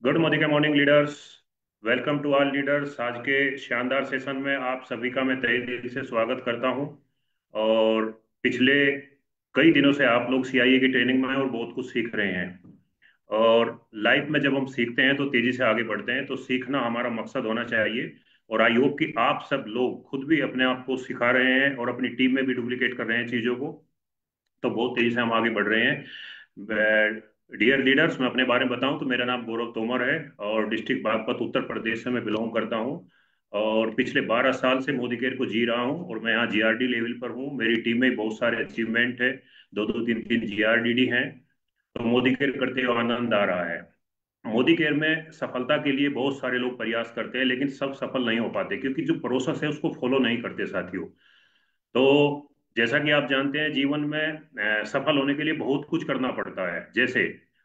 Good morning morning leaders. Welcome to all leaders. आज के शानदार सेशन में आप सभी का मैं तहे दिल से स्वागत करता हूं। और पिछले कई दिनों से आप लोग सीआईए की ट्रेनिंग में हैं और बहुत कुछ सीख रहे हैं। और लाइफ में जब हम सीखते हैं तो तेजी से आगे बढ़ते हैं, तो सीखना हमारा मकसद होना चाहिए। और आई होप कि आप सब लोग खुद भी अपने आप को सिखा रहे हैं और अपनी टीम में भी डुप्लीकेट कर रहे हैं चीज़ों को। तो बहुत तेजी से हम आगे बढ़ रहे हैं। डियर लीडर्स, मैं अपने बारे में बताऊं तो मेरा नाम गौरव तोमर है और डिस्ट्रिक्ट बागपत उत्तर प्रदेश से मैं बिलोंग करता हूं। और पिछले 12 साल से मोदी केयर को जी रहा हूं और मैं यहाँ जीआरडी लेवल पर हूं। मेरी टीम में बहुत सारे अचीवमेंट है, दो दो तीन तीन जीआरडीडी हैं। तो मोदी केयर करते हुए आनंद आ रहा है। मोदी केयर में सफलता के लिए बहुत सारे लोग प्रयास करते हैं, लेकिन सब सफल नहीं हो पाते क्योंकि जो प्रोसेस है उसको फॉलो नहीं करते साथियों। तो जैसा कि आप जानते हैं, जीवन में सफल होने के लिए बहुत कुछ करना पड़ता है। जैसे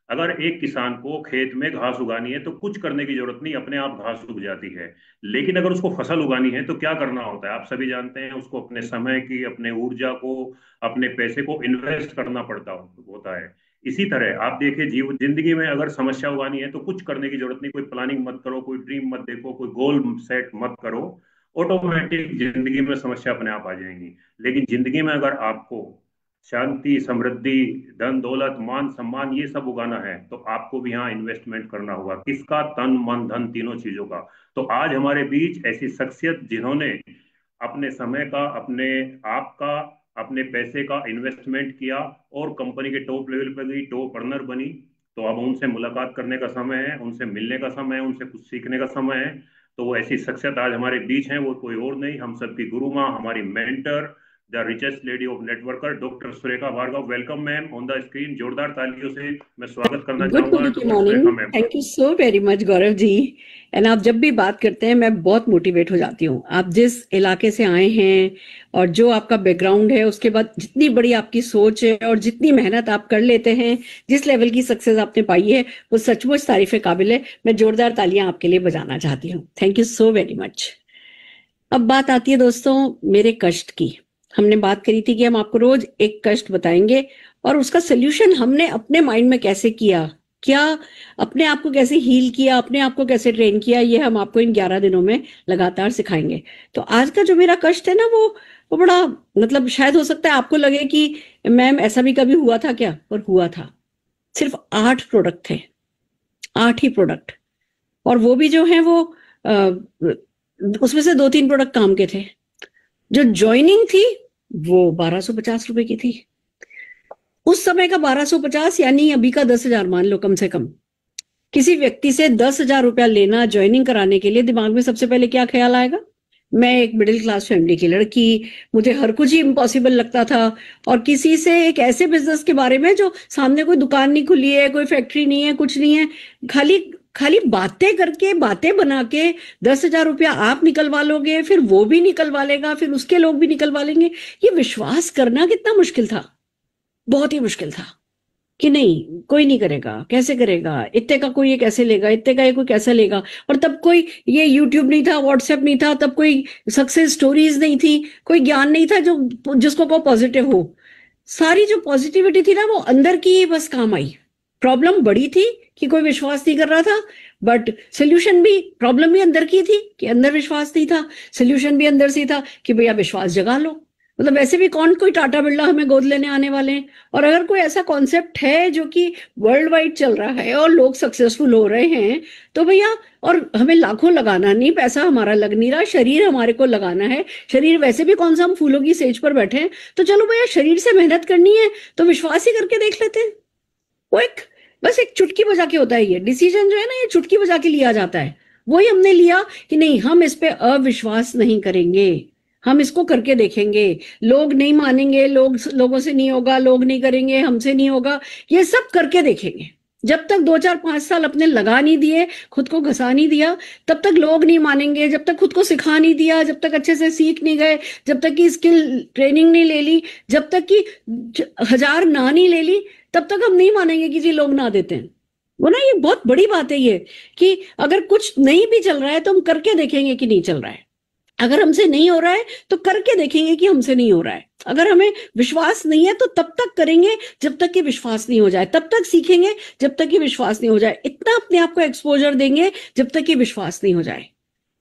अगर एक किसान को खेत में घास उगानी है तो कुछ करने की जरूरत नहीं, अपने आप घास उग जाती है। लेकिन अगर उसको फसल उगानी है तो क्या करना होता है आप सभी जानते हैं। उसको अपने समय की, अपने ऊर्जा को, अपने पैसे को इन्वेस्ट करना पड़ता होता है। इसी तरह आप देखिए, जीव जिंदगी में अगर समस्या उगानी है तो कुछ करने की जरूरत नहीं। कोई प्लानिंग मत करो, कोई ड्रीम मत देखो, कोई गोल सेट मत करो। ऑटोमेटिक जिंदगी में समस्या अपने आप आ जाएंगी। लेकिन जिंदगी में अगर आपको शांति, समृद्धि, धन दौलत, मान सम्मान ये सब उगाना है तो आपको भी यहाँ इन्वेस्टमेंट करना होगा। किसका? तन मन धन, तीनों चीजों का। तो आज हमारे बीच ऐसी शख्सियत जिन्होंने अपने समय का, अपने आप का, अपने पैसे का इन्वेस्टमेंट किया और कंपनी के टॉप लेवल पर गई, टॉप अर्नर बनी। तो अब उनसे मुलाकात करने का समय है, उनसे मिलने का समय है, उनसे कुछ सीखने का समय है। तो वो ऐसी शख्सियत आज हमारे बीच हैं, वो कोई और नहीं, हम सबकी गुरु माँ, हमारी mentor, the richest lady of networker, doctor Surekha Bhargav. Welcome ma'am on the screen. जोरदार तालियों से मैं स्वागत करना गुड चाहूंगा मॉर्निंग की डॉक्टर मॉर्निंग। सुरेखा मैम का। Thank you so very much Gaurav ji. And आप जब भी बात करते हैं मैं बहुत मोटिवेट हो जाती हूँ। आप जिस इलाके से आए हैं और जो आपका बैकग्राउंड है, उसके बाद जितनी बड़ी आपकी सोच है और जितनी मेहनत आप कर लेते हैं, जिस लेवल की सक्सेस आपने पाई है, वो सचमुच तारीफ काबिल है। मैं जोरदार तालियां आपके लिए बजाना चाहती हूँ। Thank you so very much. अब बात आती है दोस्तों मेरे कष्ट की। हमने बात करी थी कि हम आपको रोज एक कष्ट बताएंगे और उसका सोल्यूशन हमने अपने माइंड में कैसे किया, क्या अपने आप को कैसे हील किया, अपने आप को कैसे ट्रेन किया, ये हम आपको इन 11 दिनों में लगातार सिखाएंगे। तो आज का जो मेरा कष्ट है ना, वो बड़ा मतलब शायद हो सकता है आपको लगे कि मैम ऐसा भी कभी हुआ था क्या, पर हुआ था। सिर्फ 8 प्रोडक्ट थे, 8 ही प्रोडक्ट। और वो भी जो है वो उसमें से 2-3 प्रोडक्ट काम के थे। जो ज्वाइनिंग थी वो 1250 रुपए की थी। उस समय का 1250 यानी अभी का 10,000 मान लो कम से कम। किसी व्यक्ति से 10,000 रुपया लेना ज्वाइनिंग कराने के लिए, दिमाग में सबसे पहले क्या ख्याल आएगा? मैं एक मिडिल क्लास फैमिली की लड़की, मुझे हर कुछ ही इम्पॉसिबल लगता था। और किसी से एक ऐसे बिजनेस के बारे में जो सामने कोई दुकान नहीं खुली है, कोई फैक्ट्री नहीं है, कुछ नहीं है, खाली खाली बातें करके, बातें बना के 10,000 रुपया आप निकलवा लोगे, फिर वो भी निकलवा लेगा, फिर उसके लोग भी निकलवा लेंगे। ये विश्वास करना कितना मुश्किल था, बहुत ही मुश्किल था। कि नहीं कोई नहीं करेगा, कैसे करेगा, इतने का कोई ये कैसे लेगा, इतने का ये कोई कैसे लेगा। और तब कोई ये यूट्यूब नहीं था, व्हाट्सएप नहीं था, तब कोई सक्सेस स्टोरीज नहीं थी, कोई ज्ञान नहीं था जो जिसको को पॉजिटिव हो। सारी जो पॉजिटिविटी थी ना, वो अंदर की ही बस काम आई। प्रॉब्लम बड़ी थी कि कोई विश्वास नहीं कर रहा था, बट सोल्यूशन भी, प्रॉब्लम भी अंदर की थी कि अंदर विश्वास नहीं था, सोल्यूशन भी अंदर से था कि भैया विश्वास जगा लो। मतलब वैसे भी कौन कोई टाटा बिरला हमें गोद लेने आने वाले हैं। और अगर कोई ऐसा कॉन्सेप्ट है जो कि वर्ल्ड वाइड चल रहा है और लोग सक्सेसफुल हो रहे हैं, तो भैया, और हमें लाखों लगाना नहीं, पैसा हमारा लग नहीं रहा, शरीर हमारे को लगाना है। शरीर वैसे भी कौन सा हम फूलों की सेज पर बैठे हैं, तो चलो भैया शरीर से मेहनत करनी है तो विश्वास ही करके देख लेते हैं। वो एक, बस एक चुटकी बजा के होता है। ये डिसीजन जो है ना, ये चुटकी बजा के लिया जाता है। वही हमने लिया कि नहीं, हम इस पे अविश्वास नहीं करेंगे, हम इसको करके देखेंगे। लोग नहीं मानेंगे, लोगों से नहीं होगा, लोग नहीं करेंगे, हमसे नहीं होगा, ये सब करके देखेंगे। जब तक 2-4-5 साल अपने लगा नहीं दिए, खुद को घसा नहीं दिया, तब तक लोग नहीं मानेंगे। जब तक खुद को सिखा नहीं दिया, जब तक अच्छे से सीख नहीं गए, जब तक की स्किल ट्रेनिंग नहीं ले ली, जब तक की 1000 ना नहीं ले ली, तब तक हम नहीं मानेंगे कि जी लोग ना देते हैं। वो ना, ये बहुत बड़ी बात है ये, कि अगर कुछ नहीं भी चल रहा है तो हम करके देखेंगे कि नहीं चल रहा है। अगर हमसे नहीं हो रहा है तो करके देखेंगे कि हमसे नहीं हो रहा है। अगर हमें विश्वास नहीं है तो तब तक करेंगे जब तक कि विश्वास नहीं हो जाए, तब तक सीखेंगे जब तक कि विश्वास नहीं हो जाए, इतना अपने आप को एक्सपोजर देंगे जब तक कि विश्वास नहीं हो जाए।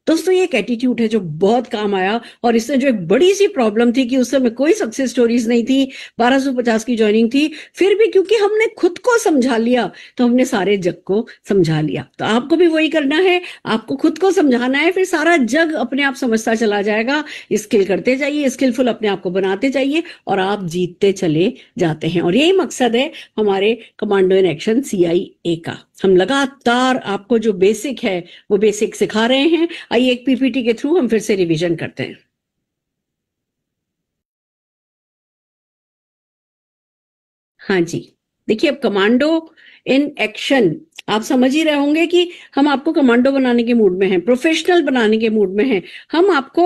दोस्तों ये एक एटीट्यूड है जो बहुत काम आया, और इससे जो एक बड़ी सी प्रॉब्लम थी कि उस समय कोई सक्सेस स्टोरीज नहीं थी, 1250 की ज्वाइनिंग थी, फिर भी क्योंकि हमने खुद को समझा लिया तो हमने सारे जग को समझा लिया। तो आपको भी वही करना है, आपको खुद को समझाना है, फिर सारा जग अपने आप समझता चला जाएगा। स्किल करते जाइए, स्किलफुल अपने आप को बनाते जाइए और आप जीतते चले जाते हैं। और यही मकसद है हमारे कमांडो इन एक्शन CIA का। हम लगातार आपको जो बेसिक है वो बेसिक सिखा रहे हैं। आइए एक PPT के थ्रू हम फिर से रिवीजन करते हैं। हाँ जी, देखिए अब कमांडो इन एक्शन आप समझ ही रहे होंगे कि हम आपको कमांडो बनाने के मूड में हैं, प्रोफेशनल बनाने के मूड में हैं। हम आपको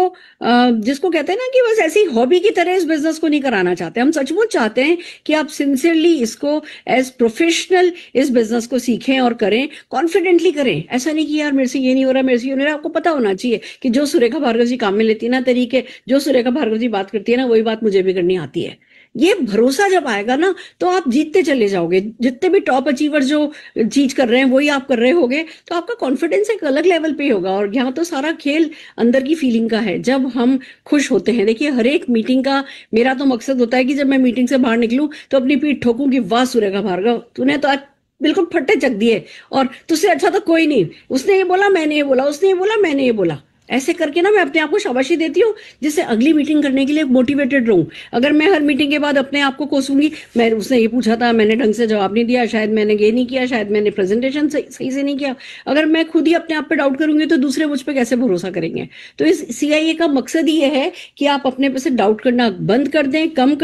जिसको कहते हैं ना कि बस ऐसी हॉबी की तरह इस बिजनेस को नहीं कराना चाहते, हम सचमुच चाहते हैं कि आप सिंसियरली इसको एज प्रोफेशनल इस बिजनेस को सीखें और करें, कॉन्फिडेंटली करें। ऐसा नहीं कि यार मेरे से ये नहीं हो रहा, मेरे से ये नहीं हो रहा। आपको पता होना चाहिए कि जो सुरेखा भार्गव जी काम में लेती है ना तरीके, जो सुरेखा भार्गव जी बात करती है ना वही बात मुझे भी करनी आती है। ये भरोसा जब आएगा ना तो आप जीतते चले जाओगे। जितने भी टॉप अचीवर जो चीज कर रहे हैं वही आप कर रहे होगे, तो आपका कॉन्फिडेंस एक अलग लेवल पे होगा। और यहाँ तो सारा खेल अंदर की फीलिंग का है, जब हम खुश होते हैं। देखिए हर एक मीटिंग का मेरा तो मकसद होता है कि जब मैं मीटिंग से बाहर निकलूं तो अपनी पीठ ठोकूं कि वाह सुरेखा भार्गव, तूने तो आज बिल्कुल फट्टे चक दिए, और तुझसे अच्छा तो कोई नहीं। उसने ये बोला मैंने ये बोला, उसने ये बोला मैंने ये बोला। ऐसे करके ना मैं अपने आप को शाबाशी देती हूँ, जिससे अगली मीटिंग करने के लिए मोटिवेटेड रहूं। अगर मैं हर मीटिंग के बाद अपने आप को कोसूंगी, मैं उसने ये पूछा था मैंने ढंग से जवाब नहीं दिया, शायद मैंने ये नहीं किया, शायद मैंने प्रेजेंटेशन सही से नहीं किया, अगर मैं खुद ही अपने आप पे डाउट करूंगी तो दूसरे मुझ पे कैसे भरोसा करेंगे। तो इस CIA का मकसद ही ये है कि आप अपने पे से डाउट करना बंद कर दें, कम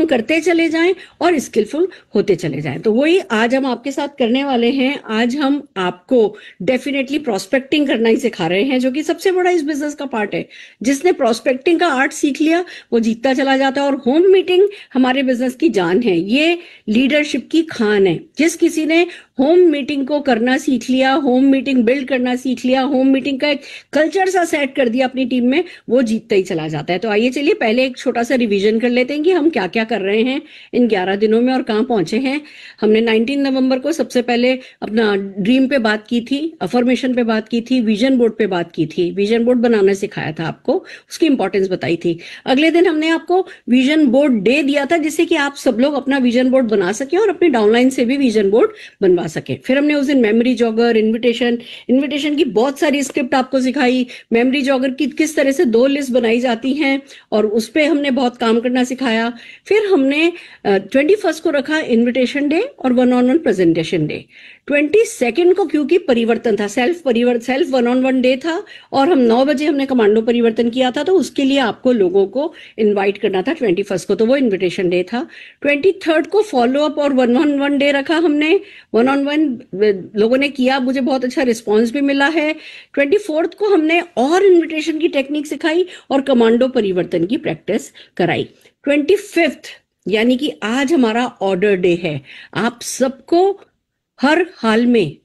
करते चले जाएं और स्किलफुल होते चले जाएं। तो वही आज हम आपके साथ करने वाले हैं। आज हम आपको डेफिनेटली प्रोस्पेक्टिंग करना ही सिखा रहे हैं, जो कि सबसे बड़ा इस बिजनेस का पार्ट है। जिसने प्रोस्पेक्टिंग का आर्ट सीख लिया वो जीतता चला जाता है। और होम मीटिंग हमारे बिजनेस की जान है, ये लीडरशिप की खान है। जिस किसी ने होम मीटिंग को करना सीख लिया, होम मीटिंग बिल्ड करना सीख लिया, होम मीटिंग का एक कल्चर सा सेट कर दिया अपनी टीम में, वो जीतता ही चला जाता है। तो आइए चलिए पहले एक छोटा सा रिवीजन कर लेते हैं कि हम क्या क्या कर रहे हैं इन 11 दिनों में और कहाँ पहुंचे हैं। हमने 19 नवंबर को सबसे पहले अपना ड्रीम पे बात की थी, अफर्मेशन पे बात की थी, विजन बोर्ड पे बात की थी, विजन बोर्ड बनाना सिखाया था आपको, उसकी इंपॉर्टेंस बताई थी। अगले दिन हमने आपको विजन बोर्ड डे दिया था, जिससे कि आप सब लोग अपना विजन बोर्ड बना सके और अपनी डाउनलाइन से भी विजन बोर्ड बनवा सके। फिर हमने उस दिन मेमोरी जॉगर, इनविटेशन की बहुत सारी स्क्रिप्ट आपको सिखाई, मेमोरी जॉगर की किस तरह से 2 लिस्ट बनाई जाती हैं और उस पर हमने बहुत काम करना सिखाया। फिर हमने 21 को रखा इनविटेशन डे और 1-on-1 प्रेजेंटेशन डे। 22 को क्योंकि परिवर्तन था, सेल्फ 1-on-1 डे था और हम 9 बजे हमने कमांडो परिवर्तन किया था, तो उसके लिए आपको लोगों को इनवाइट करना था 21 को, तो वो इनविटेशन डे था। 23 को फॉलो अप और 1-on-1 डे रखा हमने, 1-on-1 लोगों ने किया, मुझे बहुत अच्छा रिस्पॉन्स भी मिला है। 24 को हमने और इन्विटेशन की टेक्निक सिखाई और कमांडो परिवर्तन की प्रैक्टिस कराई। 25 यानी कि आज हमारा ऑर्डर डे है। आप सबको हर हाल में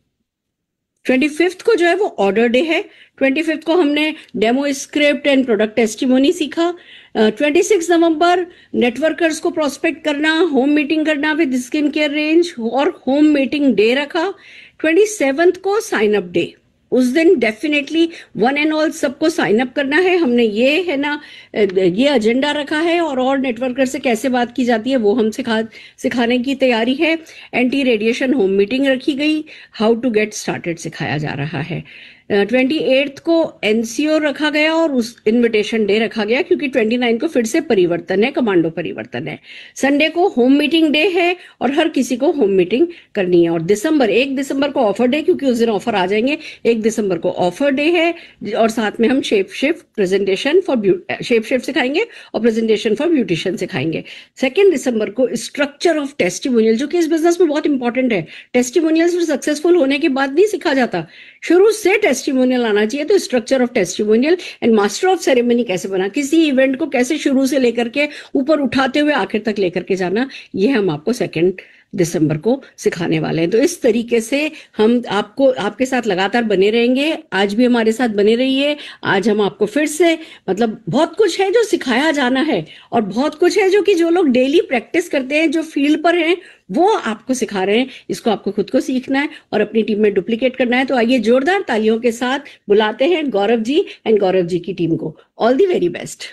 25 को जो है वो ऑर्डर डे है। 25 को हमने demo script and product testimony सीखा। 26 नवंबर नेटवर्कर्स को प्रोस्पेक्ट करना, होम मीटिंग करना विद स्किन केयर रेंज और होम मीटिंग डे रखा। 27 को साइन अप डे, उस दिन डेफिनेटली वन एंड ऑल सबको साइन अप करना है। हमने ये है ना ये एजेंडा रखा है और नेटवर्कर से कैसे बात की जाती है वो हम सिखाने की तैयारी है। एंटी रेडिएशन होम मीटिंग रखी गई, हाउ टू गेट स्टार्टेड सिखाया जा रहा है। 28 को NCO रखा गया और उस इनविटेशन डे रखा गया क्योंकि 29 को फिर से परिवर्तन है, कमांडो परिवर्तन है। संडे को होम मीटिंग डे है और हर किसी को होम मीटिंग करनी है। और 1 दिसंबर को ऑफर डे, क्योंकि उस दिन ऑफर आ जाएंगे। 1 दिसंबर को ऑफर डे है और साथ में हम shape shift presentation for shape shift सिखाएंगे और प्रेजेंटेशन फॉर ब्यूटिशियन सिखाएंगे। 2 दिसंबर को स्ट्रक्चर ऑफ टेस्टिमोनियल, जो कि इस बिजनेस में बहुत इंपॉर्टेंट है। टेस्टिमोनियल सिर्फ सक्सेसफुल होने के बाद नहीं सिखा जाता, शुरू से टेस्टिमोनियल आना चाहिए। तो structure of testimonial and master of ceremony कैसे बना, किसी इवेंट को कैसे शुरू से लेकर के ऊपर उठाते हुए आखिर तक लेकर के जाना, ये हम आपको 2 दिसंबर को सिखाने वाले हैं। तो इस तरीके से हम आपको आपके साथ लगातार बने रहेंगे। आज भी हमारे साथ बने रहिए। आज हम आपको फिर से मतलब बहुत कुछ है जो सिखाया जाना है, और बहुत कुछ है जो कि जो लोग डेली प्रैक्टिस करते हैं, जो फील्ड पर हैं, वो आपको सिखा रहे हैं। इसको आपको खुद को सीखना है और अपनी टीम में डुप्लीकेट करना है। तो आइए जोरदार तालियों के साथ बुलाते हैं गौरव जी एंड गौरव जी की टीम को। All the very best.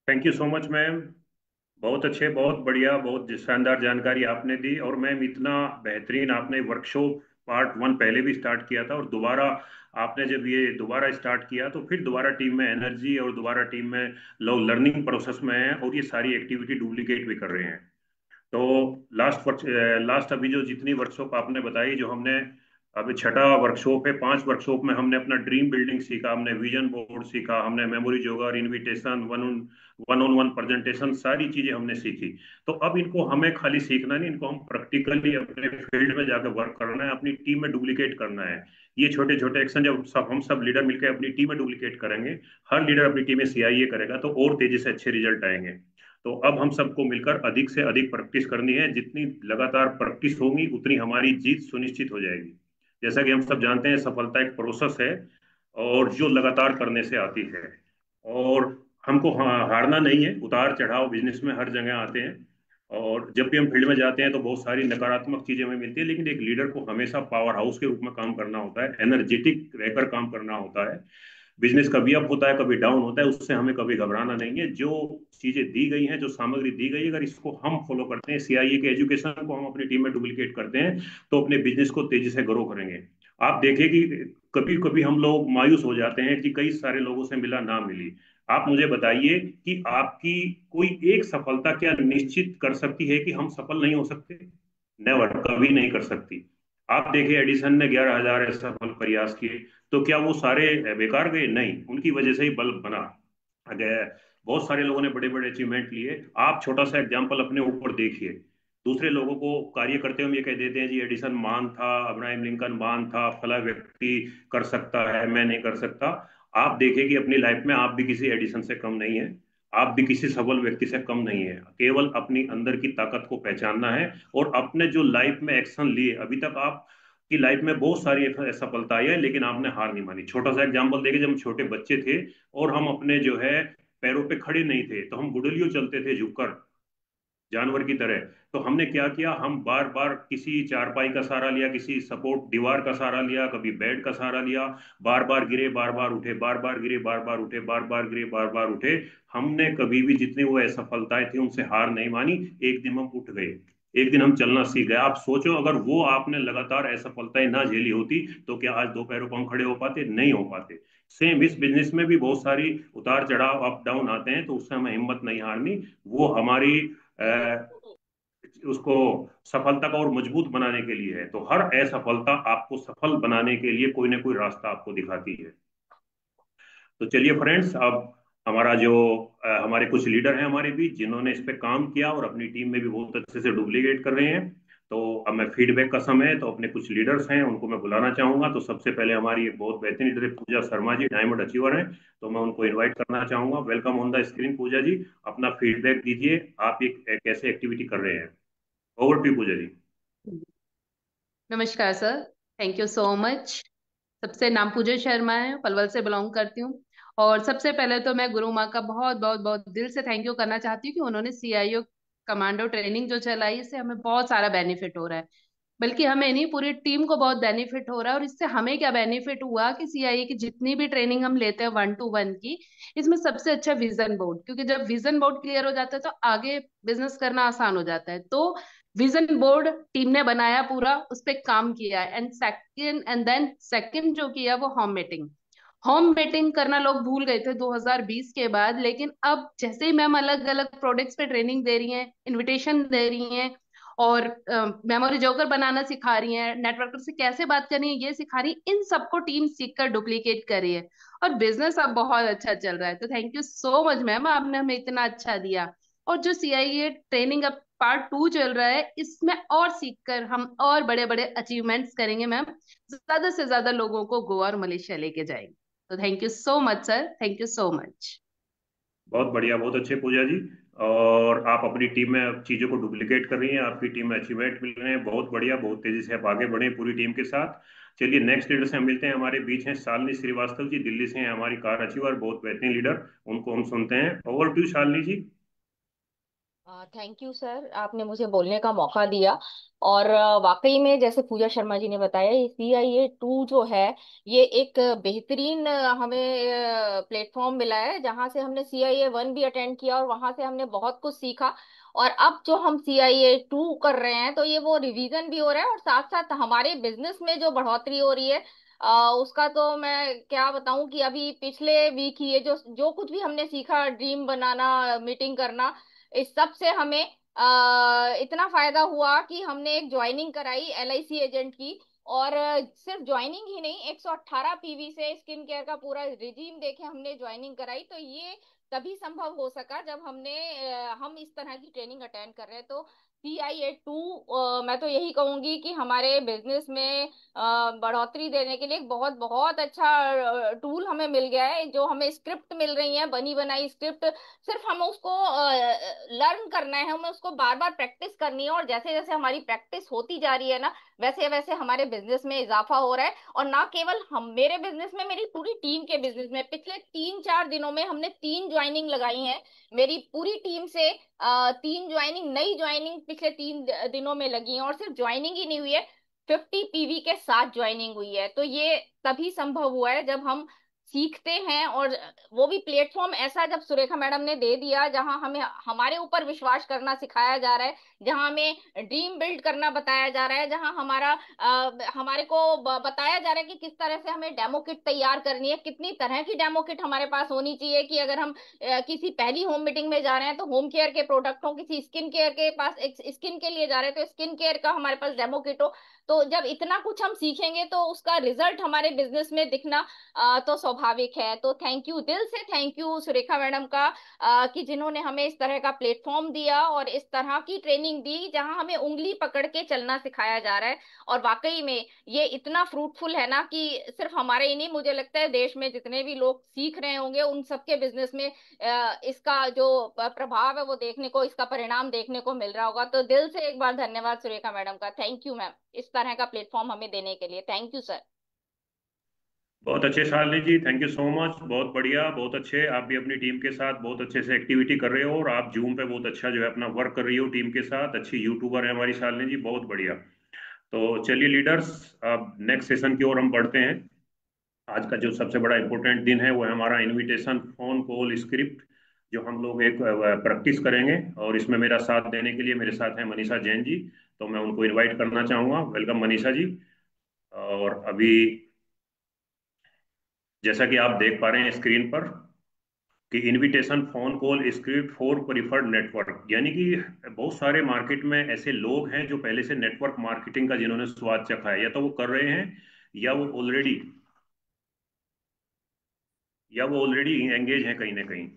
Thank you so much ma'am. बहुत अच्छे, बहुत बढ़िया, बहुत शानदार जानकारी आपने दी। और मैम इतना बेहतरीन आपने वर्कशॉप पार्ट 1 पहले भी स्टार्ट किया था, और दोबारा आपने जब ये दोबारा स्टार्ट किया तो फिर दोबारा टीम में एनर्जी और दोबारा टीम में लोग लर्निंग प्रोसेस में हैं और ये सारी एक्टिविटी डुप्लीकेट भी कर रहे हैं। तो लास्ट अभी जो जितनी वर्कशॉप आपने बताई, जो हमने अभी छठा वर्कशॉप है, 5 वर्कशॉप में हमने अपना ड्रीम बिल्डिंग सीखा, हमने विजन बोर्ड सीखा, हमने memory jogger, invitation, one on one presentation, सारी चीजें हमने सीखी। तो अब इनको हमें खाली सीखना नहीं, इनको हम प्रैक्टिकली अपने फील्ड में जाकर वर्क करना है, अपनी टीम में डुप्लीकेट करना है। ये छोटे छोटे एक्शन जब हम सब लीडर मिलकर अपनी टीम में डुप्लीकेट करेंगे, हर लीडर अपनी टीम में सीआईए करेगा, तो और तेजी से अच्छे रिजल्ट आएंगे। तो अब हम सबको मिलकर अधिक से अधिक प्रैक्टिस करनी है। जितनी लगातार प्रैक्टिस होगी उतनी हमारी जीत सुनिश्चित हो जाएगी। जैसा कि हम सब जानते हैं, सफलता एक प्रोसेस है और जो लगातार करने से आती है। और हमको हारना नहीं है। उतार चढ़ाव बिजनेस में हर जगह आते हैं, और जब भी हम फील्ड में जाते हैं तो बहुत सारी नकारात्मक चीजें हमें मिलती है, लेकिन एक लीडर को हमेशा पावर हाउस के रूप में काम करना होता है, एनर्जेटिक रहकर काम करना होता है। बिजनेस कभी अप होता है, कभी डाउन होता है, उससे हमें कभी घबराना नहीं है। जो चीजें दी गई हैं, जो सामग्री दी गई है, अगर इसको हम फॉलो करते हैं, सीआईए के एजुकेशन को हम अपनी टीम में डुप्लीकेट करते हैं, तो अपने बिजनेस को तेजी से ग्रो करेंगे। आप देखिए कि कभी कभी हम लोग मायूस हो जाते हैं कि कई सारे लोगों से मिला ना मिली। आप मुझे बताइए कि आपकी कोई एक सफलता क्या निश्चित कर सकती है कि हम सफल नहीं हो सकते? नेवर, कभी नहीं कर सकती। आप देखिए, एडिसन ने 11,000 असफल प्रयास किए, तो क्या वो सारे बेकार गए? नहीं, उनकी वजह से ही बल्ब बना गया। बहुत सारे लोगों ने बड़े बड़े अचीवमेंट लिए। आप छोटा सा एग्जाम्पल अपने ऊपर देखिए। दूसरे लोगों को कार्य करते हुए ये कह देते हैं जी एडिसन महान था, अब्राहम लिंकन महान था, फला व्यक्ति कर सकता है, मैं नहीं कर सकता। आप देखिए कि अपनी लाइफ में आप भी किसी एडिसन से कम नहीं है, आप भी किसी सफल व्यक्ति से कम नहीं है। केवल अपनी अंदर की ताकत को पहचानना है और अपने जो लाइफ में एक्शन लिए अभी तक आप की लाइफ में बहुत सारी सफलता आई है, लेकिन आपने हार नहीं मानी। छोटा सा एग्जाम्पल देखिए, जब हम छोटे बच्चे थे और हम अपने जो है पैरों पे खड़े नहीं थे, तो हम गुडलियों चलते थे झुककर, जानवर की तरह। तो हमने क्या किया, हम बार बार किसी चारपाई का सहारा लिया, किसी सपोर्ट दीवार का सहारा लिया, कभी बेड का सहारा लिया, बार बार गिरे, बार बार उठे, बार बार गिरे, बार बार उठे, बार बार गिरे, बार बार उठे। हमने कभी भी जितनी वो असफलताएं थी उनसे हार नहीं मानी। एक दिन हम उठ गए, एक दिन हम चलना सीख गए। आप सोचो, अगर वो आपने लगातार असफलताएं ना झेली होती तो क्या आज दो पैरों पर हम खड़े हो पाते? नहीं हो पाते। सेम इस बिजनेस में भी बहुत सारी उतार चढ़ाव, अप डाउन आते हैं, तो उससे हमें हिम्मत नहीं हारनी। वो हमारी उसको सफलता को और मजबूत बनाने के लिए है। तो हर असफलता आपको सफल बनाने के लिए कोई ना कोई रास्ता आपको दिखाती है। तो चलिए फ्रेंड्स, अब हमारा जो हमारे कुछ लीडर हैं हमारे बीच, जिन्होंने इस पे काम किया और अपनी टीम में भी बहुत अच्छे से डुप्लीकेट कर रहे हैं। तो अब मैं फीडबैक का समय है, तो अपने कुछ लीडर्स हैं उनको मैं बुलाना चाहूंगा। तो सबसे पहले हमारी एक बहुत बेहतरीन लीडर है, पूजा शर्मा जी, डायमंड अचीवर हैं। तो मैं उनको इन्वाइट करना चाहूंगा। वेलकम ऑन द स्क्रीन पूजा जी। अपना फीडबैक दीजिए, आप एक कैसे एक्टिविटी कर रहे हैं। ओवर टू पूजा जी। नमस्कार sir. Thank you so much. सबसे नाम पूजा शर्मा है, पलवल से बिलोंग करती हूँ। और सबसे पहले तो मैं गुरु माँ का बहुत बहुत बहुत दिल से थैंक यू करना चाहती हूँ कि उन्होंने सीआईओ कमांडो ट्रेनिंग जो चलाई, इससे हमें बहुत सारा बेनिफिट हो रहा है। बल्कि हमें नहीं, पूरी टीम को बहुत बेनिफिट हो रहा है। और इससे हमें क्या बेनिफिट हुआ कि सीआईए की जितनी भी ट्रेनिंग हम लेते हैं 1-to-1 की, इसमें सबसे अच्छा विजन बोर्ड, क्योंकि जब विजन बोर्ड क्लियर हो जाता है तो आगे बिजनेस करना आसान हो जाता है। तो विजन बोर्ड टीम ने बनाया, पूरा उस पर काम किया। एंड देन सेकंड जो किया वो होम मीटिंग। होम मीटिंग करना लोग भूल गए थे 2020 के बाद, लेकिन अब जैसे ही मैम अलग अलग प्रोडक्ट्स पे ट्रेनिंग दे रही हैं, इनविटेशन दे रही हैं, और मेमोरी जोकर बनाना सिखा रही हैं, नेटवर्कर से कैसे बात करनी है ये सिखा रही है, इन सबको टीम सीख कर डुप्लीकेट कर रही है। और बिजनेस अब बहुत अच्छा चल रहा है। तो thank you so much ma'am, आपने हमें इतना अच्छा दिया। और जो सीआईए ट्रेनिंग अब पार्ट 2 चल रहा है, इसमें और सीखकर हम और बड़े बड़े अचीवमेंट्स करेंगे मैम। ज्यादा से ज्यादा लोगों को गोवा और मलेशिया लेके जाएंगे। तो thank you so much sir, thank you so much. बहुत बढ़िया, बहुत अच्छे पूजा जी। और आप अपनी टीम में चीज़ों को डुप्लीकेट कर रही हैं, आपकी टीम में अचीवमेंट मिल रहे हैं, बहुत बढ़िया, बहुत तेजी से आप आगे बढ़े पूरी टीम के साथ। चलिए नेक्स्ट लीडर से हम मिलते हैं। हमारे बीच हैं शालिनी श्रीवास्तव जी, दिल्ली से हैं, हमारी कार अचीवर, बहुत बेहतरीन लीडर। उनको हम सुनते हैं। Over to Shalini ji. Thank you sir, आपने मुझे बोलने का मौका दिया। और वाकई में जैसे पूजा शर्मा जी ने बताया, ये CIA2 जो है, ये एक बेहतरीन हमें प्लेटफॉर्म मिला है, जहां से हमने CIA1 भी अटेंड किया और वहां से हमने बहुत कुछ सीखा। और अब जो हम CIA2 कर रहे हैं, तो ये वो रिवीजन भी हो रहा है, और साथ साथ हमारे बिजनेस में जो बढ़ोतरी हो रही है, उसका तो मैं क्या बताऊं कि अभी पिछले वीक ही ये जो जो कुछ भी हमने सीखा, ड्रीम बनाना, मीटिंग करना, इस सब से हमें इतना फायदा हुआ कि हमने एक ज्वाइनिंग कराई LIC एजेंट की। और सिर्फ ज्वाइनिंग ही नहीं, 118 PV से स्किन केयर का पूरा रिजीम देखे हमने ज्वाइनिंग कराई। तो ये तभी संभव हो सका जब हम इस तरह की ट्रेनिंग अटेंड कर रहे हैं। तो CIA2 मैं तो यही कहूंगी कि हमारे बिजनेस में बढ़ोतरी देने के लिए एक बहुत बहुत अच्छा टूल हमें मिल गया है। जो हमें स्क्रिप्ट मिल रही है, बनी बनाई स्क्रिप्ट, सिर्फ हमें उसको लर्न करना है, हमें उसको बार बार प्रैक्टिस करनी है। और जैसे जैसे हमारी प्रैक्टिस होती जा रही है ना, वैसे वैसे हमारे बिजनेस में इजाफा हो रहा है। और ना केवल हम, मेरे बिजनेस में, मेरी पूरी टीम के बिजनेस में पिछले 3-4 दिनों में हमने 3 ज्वाइनिंग लगाई हैं। मेरी पूरी टीम से 3 ज्वाइनिंग, नई ज्वाइनिंग पिछले 3 दिनों में लगी है। और सिर्फ ज्वाइनिंग ही नहीं हुई है, 50 PV के साथ ज्वाइनिंग हुई है। तो ये तभी संभव हुआ है जब हम सीखते हैं। और वो भी प्लेटफॉर्म ऐसा जब सुरेखा मैडम ने दे दिया, जहां हमें हमारे ऊपर विश्वास करना सिखाया जा रहा है, जहां हमें ड्रीम बिल्ड करना बताया जा रहा है, जहां हमारे को बताया जा रहा है कि किस तरह से हमें डेमो किट तैयार करनी है, कितनी तरह की डेमो किट हमारे पास होनी चाहिए। कि अगर हम किसी पहली होम मीटिंग में जा रहे हैं तो होम केयर के प्रोडक्ट हो, किसी स्किन केयर के पास स्किन के लिए जा रहे हैं तो स्किन केयर का हमारे पास डेमो किट हो। तो जब इतना कुछ हम सीखेंगे तो उसका रिजल्ट हमारे बिजनेस में दिखना तो स्वाभाविक है। तो थैंक यू, दिल से थैंक यू सुरेखा मैडम का, कि जिन्होंने हमें इस तरह का प्लेटफॉर्म दिया और इस तरह की ट्रेनिंग दी, जहां हमें उंगली पकड़ के चलना सिखाया जा रहा है। और वाकई में ये इतना फ्रूटफुल है ना, कि सिर्फ हमारे ही नहीं, मुझे लगता है देश में जितने भी लोग सीख रहे होंगे उन सबके बिजनेस में इसका जो प्रभाव है वो देखने को, इसका परिणाम देखने को मिल रहा होगा। तो दिल से एक बार धन्यवाद सुरेखा मैडम का। थैंक यू मैम, इस तरह का प्लेटफॉर्म हमें देने के लिए। Thank you sir. बहुत अच्छे Shalini ji, thank you so much, बहुत बढ़िया, बहुत अच्छे। आप भी अपनी टीम के साथ बहुत अच्छे से एक्टिविटी कर रहे हो, और आप जूम पे बहुत अच्छा जो है अपना वर्क कर रही हो टीम के साथ। अच्छी यूट्यूबर है हमारी शालिनी जी, बहुत बढ़िया। तो चलिए लीडर्स, अब नेक्स्ट सेशन की ओर हम बढ़ते हैं। आज का जो सबसे बड़ा इंपॉर्टेंट दिन है वो है हमारा इनविटेशन फोन कॉल स्क्रिप्ट, जो हम लोग एक प्रैक्टिस करेंगे। और इसमें मेरा साथ देने के लिए मेरे साथ हैं मनीषा जैन जी। तो मैं उनको इनवाइट करना चाहूँगा। वेलकम मनीषा जी। और अभी जैसा कि आप देख पा रहे हैं स्क्रीन पर कि invitation phone call script for preferred network, यानी कि बहुत सारे मार्केट में ऐसे लोग हैं जो पहले से नेटवर्क मार्केटिंग का जिन्होंने स्वाद चखा है, या तो वो कर रहे हैं या वो ऑलरेडी एंगेज हैं कहीं ना कहीं।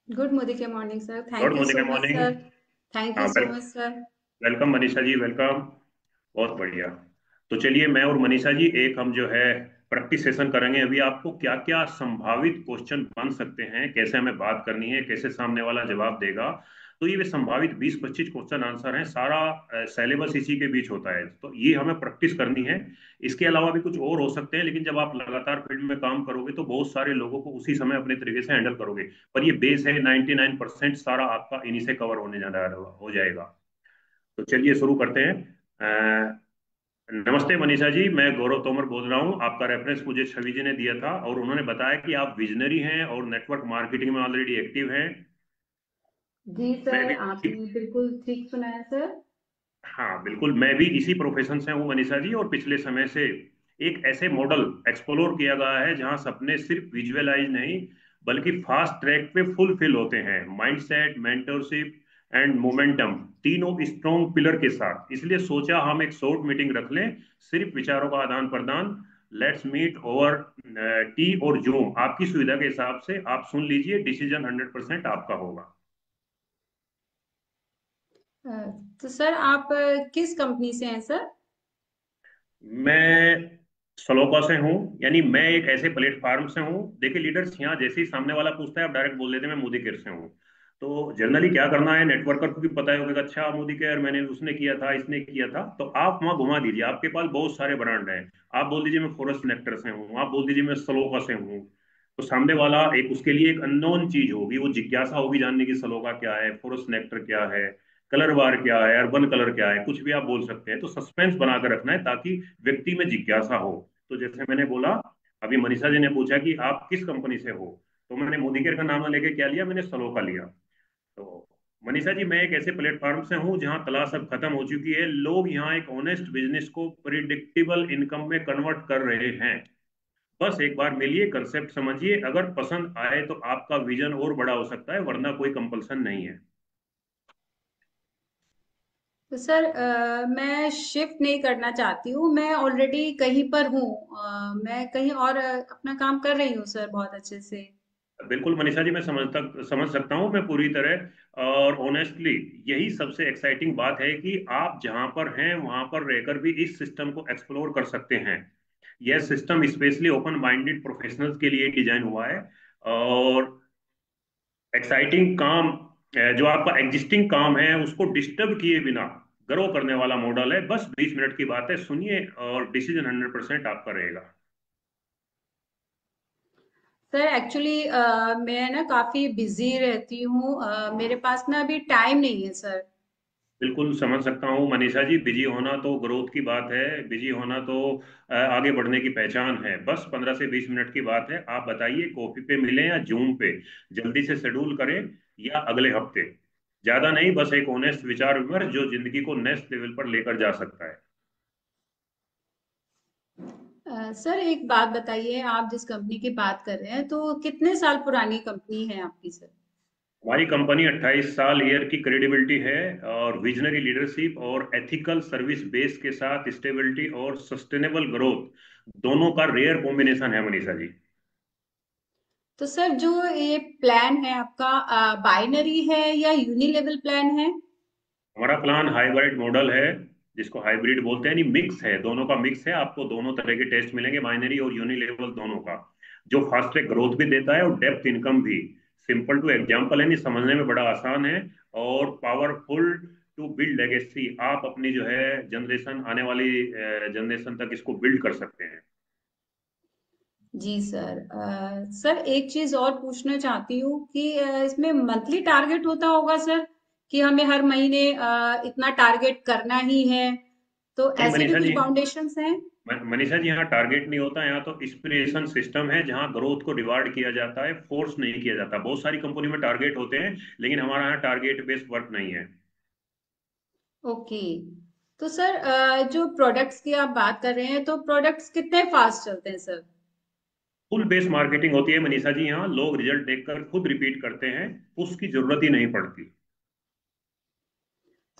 Good morning sir, good thank you morning so much morning. Sir. Thank हाँ you so much sir. Welcome Manisha ji, welcome. बहुत बढ़िया। तो चलिए मैं और मनीषा जी एक हम जो है प्रैक्टिस सेशन करेंगे अभी। आपको क्या क्या संभावित क्वेश्चन बन सकते हैं, कैसे हमें बात करनी है, कैसे सामने वाला जवाब देगा। तो ये वे संभावित 20-25 क्वेश्चन आंसर हैं। सारा सिलेबस इसी के बीच होता है, तो ये हमें प्रैक्टिस करनी है। इसके अलावा भी कुछ और हो सकते हैं, लेकिन जब आप लगातार फील्ड में काम करोगे तो बहुत सारे लोगों को उसी समय अपने तरीके से हैंडल करोगे। पर ये बेस है, 99% सारा आपका इन्हीं से कवर होने जाना हो जाएगा। तो चलिए शुरू करते हैं। नमस्ते मनीषा जी, मैं गौरव तोमर बोल रहा हूँ। आपका रेफरेंस मुझे छवि जी ने दिया था, और उन्होंने बताया कि आप विजनरी हैं और नेटवर्क मार्केटिंग में ऑलरेडी एक्टिव हैं। जी मैं सर, भी, आपने बिल्कुल ठीक सुना है सर। हाँ बिल्कुल, मैं भी इसी प्रोफेशन से हूँ मनीषा जी। और पिछले समय से एक ऐसे मॉडल एक्सप्लोर किया गया है जहाँ सपने सिर्फ विजुअलाइज नहीं बल्कि फास्ट ट्रैक पे फुलफिल होते हैं, माइंडसेट, मेंटरशिप एंड मोमेंटम, तीनों स्ट्रॉन्ग पिलर के साथ। इसलिए सोचा हम एक शॉर्ट मीटिंग रख लें, सिर्फ विचारों का आदान प्रदान। लेट्स मीट ओवर टी और जूम, आपकी सुविधा के हिसाब से आप सुन लीजिए, डिसीजन 100% आपका होगा। अ, तो सर आप किस कंपनी से हैं सर? मैं सलोपा से हूँ। यानी मैं एक ऐसे प्लेटफॉर्म से हूँ, देखिए लीडर्स, यहाँ जैसे ही सामने वाला पूछता है आप डायरेक्ट बोल देते हैं मैं मोदी केयर से हूँ। तो जनरली क्या करना है, नेटवर्कर को भी पता होगा कि अच्छा मोदी केयर मैंने उसने किया था, इसने किया था, तो आप वहाँ घुमा दीजिए, आपके पास बहुत सारे ब्रांड हैं। आप बोल दीजिए मैं फॉरेस्ट नेक्टर से हूँ, आप बोल दीजिए मैं सलोका से हूँ। तो सामने वाला एक उसके लिए एक अननोन चीज होगी, वो जिज्ञासा होगी जानने की सलोका क्या है, फॉरेस्ट नेक्टर क्या है, कलर बार क्या है, अर्बन कलर क्या है, कुछ भी आप बोल सकते हैं। तो सस्पेंस बनाकर रखना है ताकि व्यक्ति में जिज्ञासा हो। तो जैसे मैंने बोला, अभी मनीषा जी ने पूछा कि आप किस कंपनी से हो, तो मैंने मोदी केयर का नाम ना लेके क्या लिया, मैंने सलोका लिया। तो मनीषा जी, मैं एक ऐसे प्लेटफॉर्म से हूँ जहाँ तलाश अब खत्म हो चुकी है, लोग यहाँ एक ऑनेस्ट बिजनेस को प्रिडिक्टेबल इनकम में कन्वर्ट कर रहे हैं। बस एक बार मिलिए, कंसेप्ट समझिए, अगर पसंद आए तो आपका विजन और बड़ा हो सकता है, वरना कोई कंपल्सन नहीं है। तो सर मैं शिफ्ट नहीं करना चाहती हूँ, मैं ऑलरेडी कहीं पर हूँ। मैं कहीं और अपना काम कर रही हूँ सर, बहुत अच्छे से। बिल्कुल मनीषा जी, मैं समझ सकता हूँ मैं पूरी तरह, और ऑनेस्टली यही सबसे एक्साइटिंग बात है कि आप जहाँ पर हैं वहाँ पर रहकर भी इस सिस्टम को एक्सप्लोर कर सकते हैं। यह system specially open minded professionals के लिए डिजाइन हुआ है। और एक्साइटिंग काम, जो आपका एग्जिस्टिंग काम है उसको डिस्टर्ब किए बिना ग्रो करने वाला मॉडल है। बस 20 मिनट की बात है, सुनिए और डिसीजन 100% आपका रहेगा। सर एक्चुअली मैं ना काफी बिजी रहती हूँ, मेरे पास ना अभी टाइम नहीं है सर। बिल्कुल समझ सकता हूँ मनीषा जी, बिजी होना तो ग्रोथ की बात है, बिजी होना तो आगे बढ़ने की पहचान है। बस 15 से 20 मिनट की बात है। आप बताइए, कॉफी पे मिलें या जूम पे, जल्दी से शेड्यूल करें या अगले हफ्ते। ज्यादा नहीं, बस एक ऑनेस्ट विचार विमर्श जो जिंदगी को नेक्स्ट लेवल पर लेकर जा सकता है। सर एक बात बताइए, आप जिस कंपनी की बात कर रहे हैं तो कितने साल पुरानी कंपनी है आपकी सर? हमारी कंपनी 28 साल ईयर की क्रेडिबिलिटी है, और विजनरी लीडरशिप और एथिकल सर्विस बेस के साथ स्टेबिलिटी और सस्टेनेबल ग्रोथ दोनों का रेयर कॉम्बिनेशन है मनीषा जी। तो सर जो ये प्लान है आपका, बाइनरी है या यूनिलेवल प्लान है? हमारा प्लान हाइब्रिड मॉडल है, जिसको हाइब्रिड बोलते हैं, नहीं मिक्स है, दोनों का मिक्स है। आपको दोनों तरह के टेस्ट मिलेंगे, बाइनरी और यूनी लेवल दोनों का, जो फास्ट ट्रैक ग्रोथ भी देता है और डेप्थ इनकम भी। सिंपल टू एग्जाम्पल है, नहीं समझने में बड़ा आसान है, और पावरफुल टू बिल्ड लेगेसी। आप अपनी जो है जनरेशन, आने वाली जनरेशन तक इसको बिल्ड कर सकते हैं। जी सर। सर एक चीज और पूछना चाहती हूँ कि इसमें मंथली टारगेट होता होगा सर, कि हमें हर महीने इतना टारगेट करना ही है, तो नहीं ऐसे भी मनीषा कुछ जी, बाउंडेशंस हैं? मनीषा जी, यहाँ टारगेट नहीं होता, यहाँ तो इंस्पिरेशन सिस्टम है जहाँ ग्रोथ को रिवार्ड किया जाता है, फोर्स नहीं किया जाता। बहुत सारी कंपनी में टारगेट होते हैं, लेकिन हमारा यहाँ टारगेट बेस्ड वर्क नहीं है। ओके। तो सर जो प्रोडक्ट्स की आप बात कर रहे हैं, तो प्रोडक्ट्स कितने फास्ट चलते हैं सर? फुल बेस मार्केटिंग होती है मनीषा जी, यहाँ लोग रिजल्ट देखकर खुद रिपीट करते हैं, उसकी जरूरत ही नहीं पड़ती।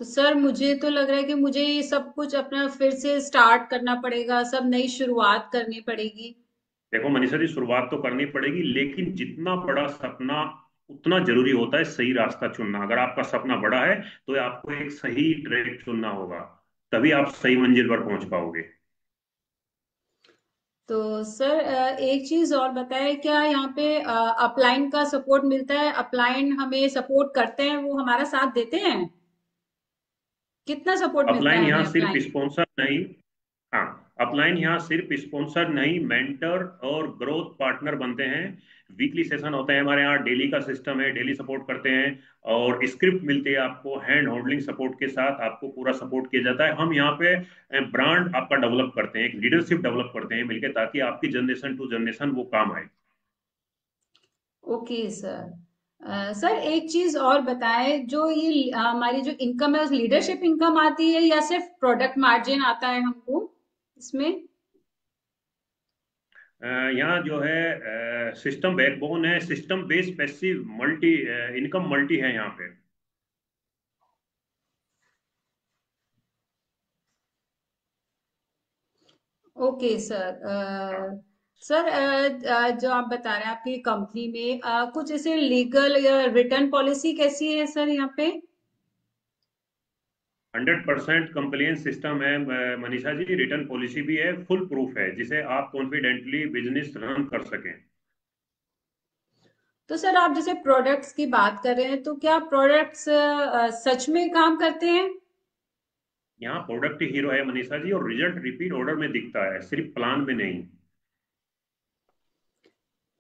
तो सर मुझे तो लग रहा है कि मुझे ये सब कुछ अपना फिर से स्टार्ट करना पड़ेगा, सब नई शुरुआत करनी पड़ेगी। देखो मनीषा जी, शुरुआत तो करनी पड़ेगी, लेकिन जितना बड़ा सपना उतना जरूरी होता है सही रास्ता चुनना। अगर आपका सपना बड़ा है तो आपको एक सही ट्रैक चुनना होगा, तभी आप सही मंजिल पर पहुंच पाओगे। तो सर एक चीज और बताएं, क्या यहाँ पे अपलाइन का सपोर्ट मिलता है? अपलाइन हमें सपोर्ट करते हैं, वो हमारा साथ देते हैं? कितना सपोर्ट मिलता अपलाइन है यहाँ हमें सिर्फ अपलाइन? स्पॉन्सर नहीं, हाँ, अपलाइन यहाँ सिर्फ स्पॉन्सर नहीं, मेंटर और ग्रोथ पार्टनर बनते हैं। वीकली सेशन होते हैं हमारे यहाँ, डेली का सिस्टम है, डेली सपोर्ट करते हैं, और स्क्रिप्ट मिलती है आपको, हैंड होल्डिंग सपोर्ट के साथ आपको पूरा सपोर्ट किया जाता है। हम यहाँ पे ब्रांड आपका डेवलप करते हैं, एक लीडरशिप डेवलप करते हैं मिलकर, ताकि आपकी जनरेशन टू जनरेशन वो काम आए। Okay sir. सर एक चीज और बताएं, जो ये हमारी जो इनकम है, उस लीडरशिप इनकम आती है या सिर्फ प्रोडक्ट मार्जिन आता है हमको इसमें? यहाँ जो है सिस्टम बैकबोन है, system based passive multi income multi है यहाँ पे। Okay sir. सर जो आप बता रहे हैं आपकी कंपनी में कुछ ऐसे लीगल या रिटर्न पॉलिसी कैसी है सर यहाँ पे? 100% कंप्लेंस सिस्टम है मनीषा जी, रिटर्न पॉलिसी भी है, फुल प्रूफ है, जिसे आप कॉन्फिडेंटली बिजनेस रन कर सकें। तो सर आप जैसे प्रोडक्ट्स की बात कर रहे हैं तो क्या प्रोडक्ट्स सच में काम करते हैं? यहाँ प्रोडक्ट हीरो है मनीषा जी, और रिजल्ट रिपीट ऑर्डर में दिखता है, सिर्फ प्लान में नहीं।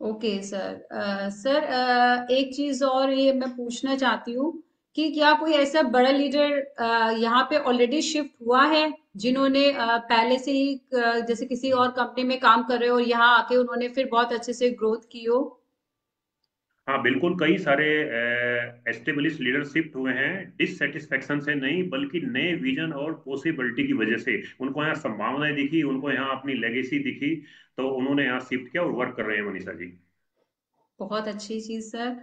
Okay sir. सर एक चीज और ये मैं पूछना चाहती हूँ कि क्या कोई ऐसा बड़ा लीडर यहाँ पे ऑलरेडी शिफ्ट हुआ है जिन्होंने पहले से ही जैसे किसी और कंपनी में काम कर रहे हो और यहाँ आके उन्होंने फिर बहुत अच्छे से ग्रोथ की हो? हाँ बिल्कुल, कई सारे एस्टेब्लिश लीडरशिप हुए हैं, डिससेटिस्फेक्शन से नहीं बल्कि नए विजन और पॉसिबिलिटी की वजह से। उनको यहाँ संभावनाएं दिखी, उनको यहाँ अपनी लेगेसी दिखी, तो उन्होंने यहाँ शिफ्ट किया और वर्क कर रहे हैं मनीषा जी। बहुत अच्छी चीज सर।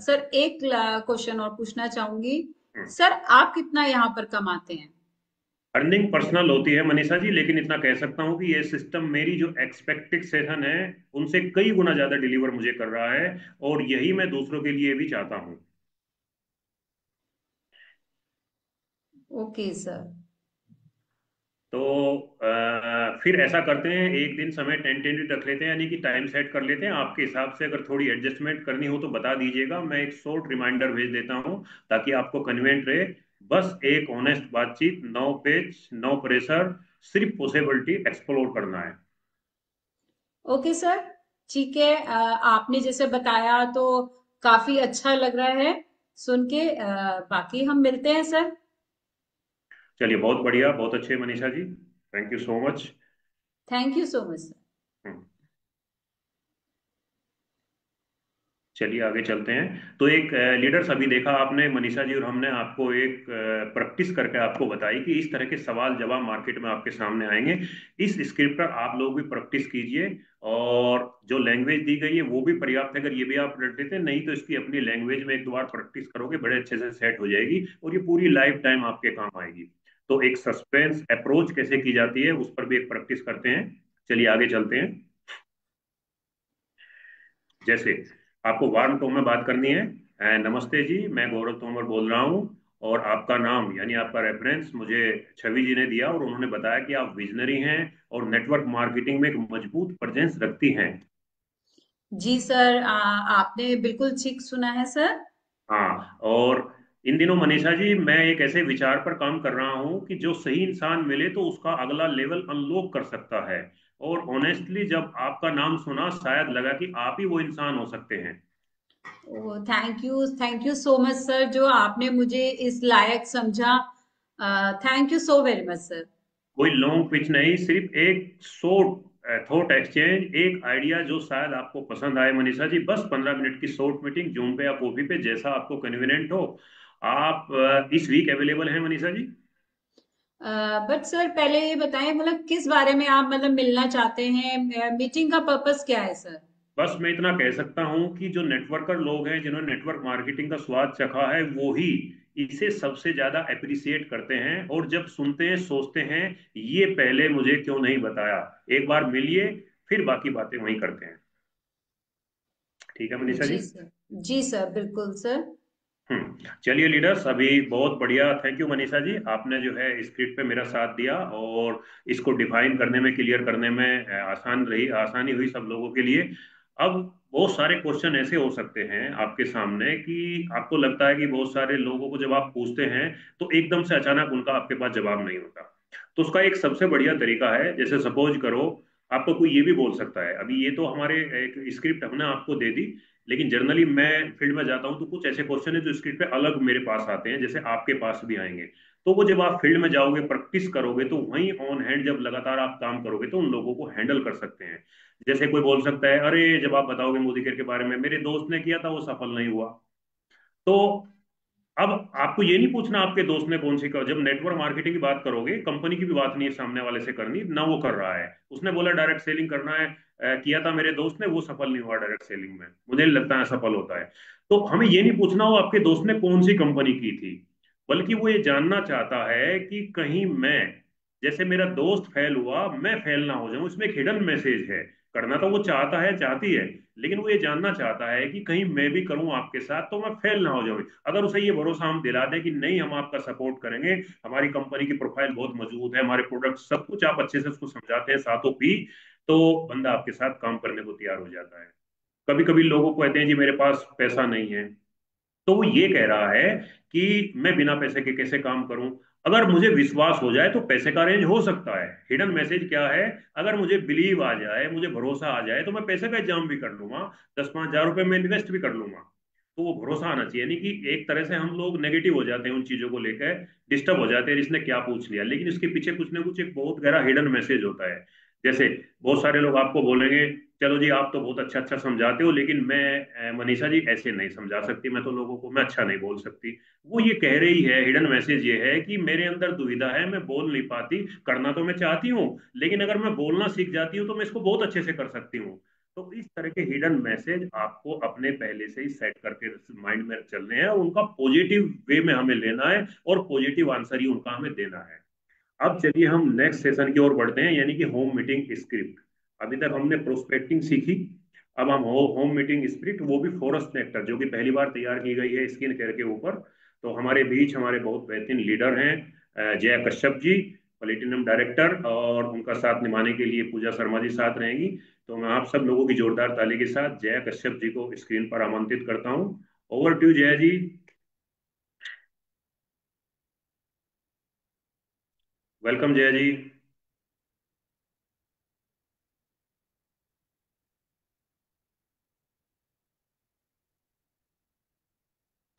सर एक क्वेश्चन और पूछना चाहूंगी। सर आप कितना यहाँ पर कमाते हैं? अर्निंग पर्सनल होती है मनीषा जी, लेकिन इतना कह सकता हूँ कि ये सिस्टम मेरी जो एक्सपेक्टेशन है उनसे कई गुना ज्यादा डिलीवर मुझे कर रहा है, और यही मैं दूसरों के लिए भी चाहता हूँ। Okay sir. तो फिर ऐसा करते हैं, एक दिन समय टेंटेटिव रख लेते हैं, यानी कि टाइम सेट कर लेते हैं आपके हिसाब से। अगर थोड़ी एडजस्टमेंट करनी हो तो बता दीजिएगा, मैं एक शॉर्ट रिमाइंडर भेज देता हूँ ताकि आपको कन्वीनियंट रहे। बस एक ऑनेस्ट बातचीत, 9 पेज, नो प्रेशर, सिर्फ पॉसिबिलिटी एक्सप्लोर करना है। Okay sir. ठीक है। आपने जैसे बताया तो काफी अच्छा लग रहा है सुन के। बाकी हम मिलते हैं सर। चलिए, बहुत बढ़िया, बहुत अच्छे Manisha ji, thank you so much. Thank you so much sir. चलिए आगे चलते हैं। तो एक लीडर्स, अभी देखा आपने मनीषा जी और हमने आपको एक प्रैक्टिस करके आपको बताई कि इस तरह के सवाल जवाब मार्केट में आपके सामने आएंगे। इस स्क्रिप्ट पर आप लोग भी प्रैक्टिस कीजिए, और जो लैंग्वेज दी गई है वो भी पर्याप्त है। अगर ये भी आप रट देते हैं, नहीं तो इसकी अपनी लैंग्वेज में एक दो बार प्रैक्टिस करोगे, बड़े अच्छे से सेट हो जाएगी, और ये पूरी लाइफ टाइम आपके काम आएगी। तो एक सस्पेंस अप्रोच कैसे की जाती है उस पर भी एक प्रैक्टिस करते हैं। चलिए आगे चलते हैं। जैसे आपको वार्म टोन में बात करनी है। नमस्ते जी, मैं गौरव तोमर बोल रहा हूँ, और आपका नाम यानी आपका रेफरेंस मुझे छवि जी ने दिया, और उन्होंने बताया कि आप विजनरी हैं और नेटवर्क मार्केटिंग में एक मजबूत प्रेजेंस रखती हैं। जी सर। आपने बिल्कुल ठीक सुना है सर। हाँ, और इन दिनों मनीषा जी मैं एक ऐसे विचार पर काम कर रहा हूँ कि जो सही इंसान मिले तो उसका अगला लेवल अनलॉक कर सकता है। और ऑनेस्टली जब आपका नाम सुना, शायद लगा कि आप ही वो इंसान हो सकते हैं। Thank you so much sir जो आपने मुझे इस लायक समझा। Thank you so very much sir. कोई लॉन्ग पिच नहीं, सिर्फ एक शॉर्ट थॉट एक्सचेंज, एक आइडिया जो शायद आपको पसंद आए मनीषा जी। बस 15 मिनट की शॉर्ट मीटिंग, जूम पे या कॉफी पे, जैसा आपको कन्वीनियंट हो। आप इस वीक अवेलेबल हैं मनीषा जी? बट सर पहले ये बताएं मतलब किस बारे में आप मतलब मिलना चाहते हैं? मीटिंग का पर्पस क्या है सर? बस मैं इतना कह सकता हूं कि जो नेटवर्कर लोग हैं जिन्होंने नेटवर्क मार्केटिंग का स्वाद चखा है, वो ही इसे सबसे ज्यादा अप्रिसिएट करते हैं, और जब सुनते हैं सोचते हैं ये पहले मुझे क्यों नहीं बताया। एक बार मिलिए, फिर बाकी बातें वहीं करते हैं। ठीक है मनीषा जी? जी सर। जी सर बिल्कुल सर। चलिए लीडर्स, अभी बहुत बढ़िया, थैंक यू मनीषा जी, आपने जो है स्क्रिप्ट पे मेरा साथ दिया, और इसको डिफाइन करने में, क्लियर करने में आसानी हुई सब लोगों के लिए। अब बहुत सारे क्वेश्चन ऐसे हो सकते हैं आपके सामने कि आपको लगता है कि बहुत सारे लोगों को जब आप पूछते हैं तो एकदम से अचानक उनका आपके पास जवाब नहीं होता। तो उसका एक सबसे बढ़िया तरीका है, जैसे सपोज करो आपको कोई ये भी बोल सकता है, अभी ये तो हमारे एक स्क्रिप्ट हमने आपको दे दी, लेकिन जनरली मैं फील्ड में जाता हूं तो कुछ ऐसे क्वेश्चन है जो स्क्रीन पे अलग मेरे पास आते हैं, जैसे आपके पास भी आएंगे। तो वो जब आप फील्ड में जाओगे, प्रैक्टिस करोगे, तो वहीं ऑन हैंड जब लगातार आप काम करोगे तो उन लोगों को हैंडल कर सकते हैं। जैसे कोई बोल सकता है, अरे जब आप बताओगे मोदी केयर के बारे में, मेरे दोस्त ने किया था वो सफल नहीं हुआ। तो अब आपको ये नहीं पूछना आपके दोस्त ने कौन सी कर, जब नेटवर्क मार्केटिंग की बात करोगे, कंपनी की भी बात नहीं है सामने वाले से करनी ना, वो कर रहा है, उसने बोला डायरेक्ट सेलिंग करना है, किया था मेरे दोस्त ने, वो सफल नहीं हुआ डायरेक्ट सेलिंग में, मुझे नहीं लगता है सफल होता है। तो हमें ये नहीं पूछना वो आपके दोस्त ने कौन सी कंपनी की थी, बल्कि वो ये जानना चाहता है कि कहीं मैं, जैसे मेरा दोस्त फेल हुआ, मैं फेल ना हो जाऊं, इसमें एक हिडन मैसेज है। करना तो वो चाहता है, चाहती है, लेकिन वो ये जानना चाहता है कि कहीं मैं भी करूं आपके साथ तो मैं फेल ना हो जाऊं। अगर उसे ये भरोसा हम दिला दें कि नहीं, हम आपका सपोर्ट करेंगे, हमारी कंपनी की प्रोफाइल बहुत मजबूत है, हमारे प्रोडक्ट सब कुछ आप अच्छे से उसको समझाते हैं साथों भी, तो बंदा आपके साथ काम करने को तैयार हो जाता है। कभी कभी लोगों को कहते हैं जी मेरे पास पैसा नहीं है, तो वो ये कह रहा है कि मैं बिना पैसे के कैसे काम करूं। अगर मुझे विश्वास हो जाए तो पैसे का अरेंज हो सकता है। हिडन मैसेज क्या है, अगर मुझे बिलीव आ जाए, मुझे भरोसा आ जाए, तो मैं पैसे का एग्जाम भी कर लूंगा, 10-5 हज़ार रुपए में इन्वेस्ट भी कर लूंगा। तो वो भरोसा आना चाहिए। नहीं कि एक तरह से हम लोग नेगेटिव हो जाते हैं उन चीजों को लेकर, डिस्टर्ब हो जाते हैं जिसने क्या पूछ लिया, लेकिन इसके पीछे कुछ ना कुछ एक बहुत गहरा हिडन मैसेज होता है। जैसे बहुत सारे लोग आपको बोलेंगे चलो जी आप तो बहुत अच्छा अच्छा समझाते हो, लेकिन मैं मनीषा जी ऐसे नहीं समझा सकती, मैं तो लोगों को मैं अच्छा नहीं बोल सकती। वो ये कह रही है, हिडन मैसेज ये है कि मेरे अंदर दुविधा है, मैं बोल नहीं पाती, करना तो मैं चाहती हूँ, लेकिन अगर मैं बोलना सीख जाती हूँ तो मैं इसको बहुत अच्छे से कर सकती हूँ। तो इस तरह के हिडन मैसेज आपको अपने पहले से ही सेट करके माइंड में चलने हैं, और उनका पॉजिटिव वे में हमें लेना है, और पॉजिटिव आंसर ही उनका हमें देना है। अब चलिए हम नेक्स्ट सेशन की ओर बढ़ते हैं, यानी कि होम मीटिंग स्क्रिप्ट। अभी तक हमने प्रोस्पेक्टिंग सीखी, अब हम होम मीटिंग स्क्रिप्ट, वो भी फॉरेस्ट नेक्टर, जो कि पहली बार तैयार की गई है स्किन केयर के ऊपर। तो हमारे बीच हमारे बहुत बेहतरीन लीडर हैं, जया कश्यप जी, प्लेटिनम डायरेक्टर, और उनका साथ निभाने के लिए पूजा शर्मा जी साथ रहेंगी। तो मैं आप सब लोगों की जोरदार ताली के साथ जया कश्यप जी को स्क्रीन पर आमंत्रित करता हूँ। Over to Jaya ji. Welcome Jaya ji.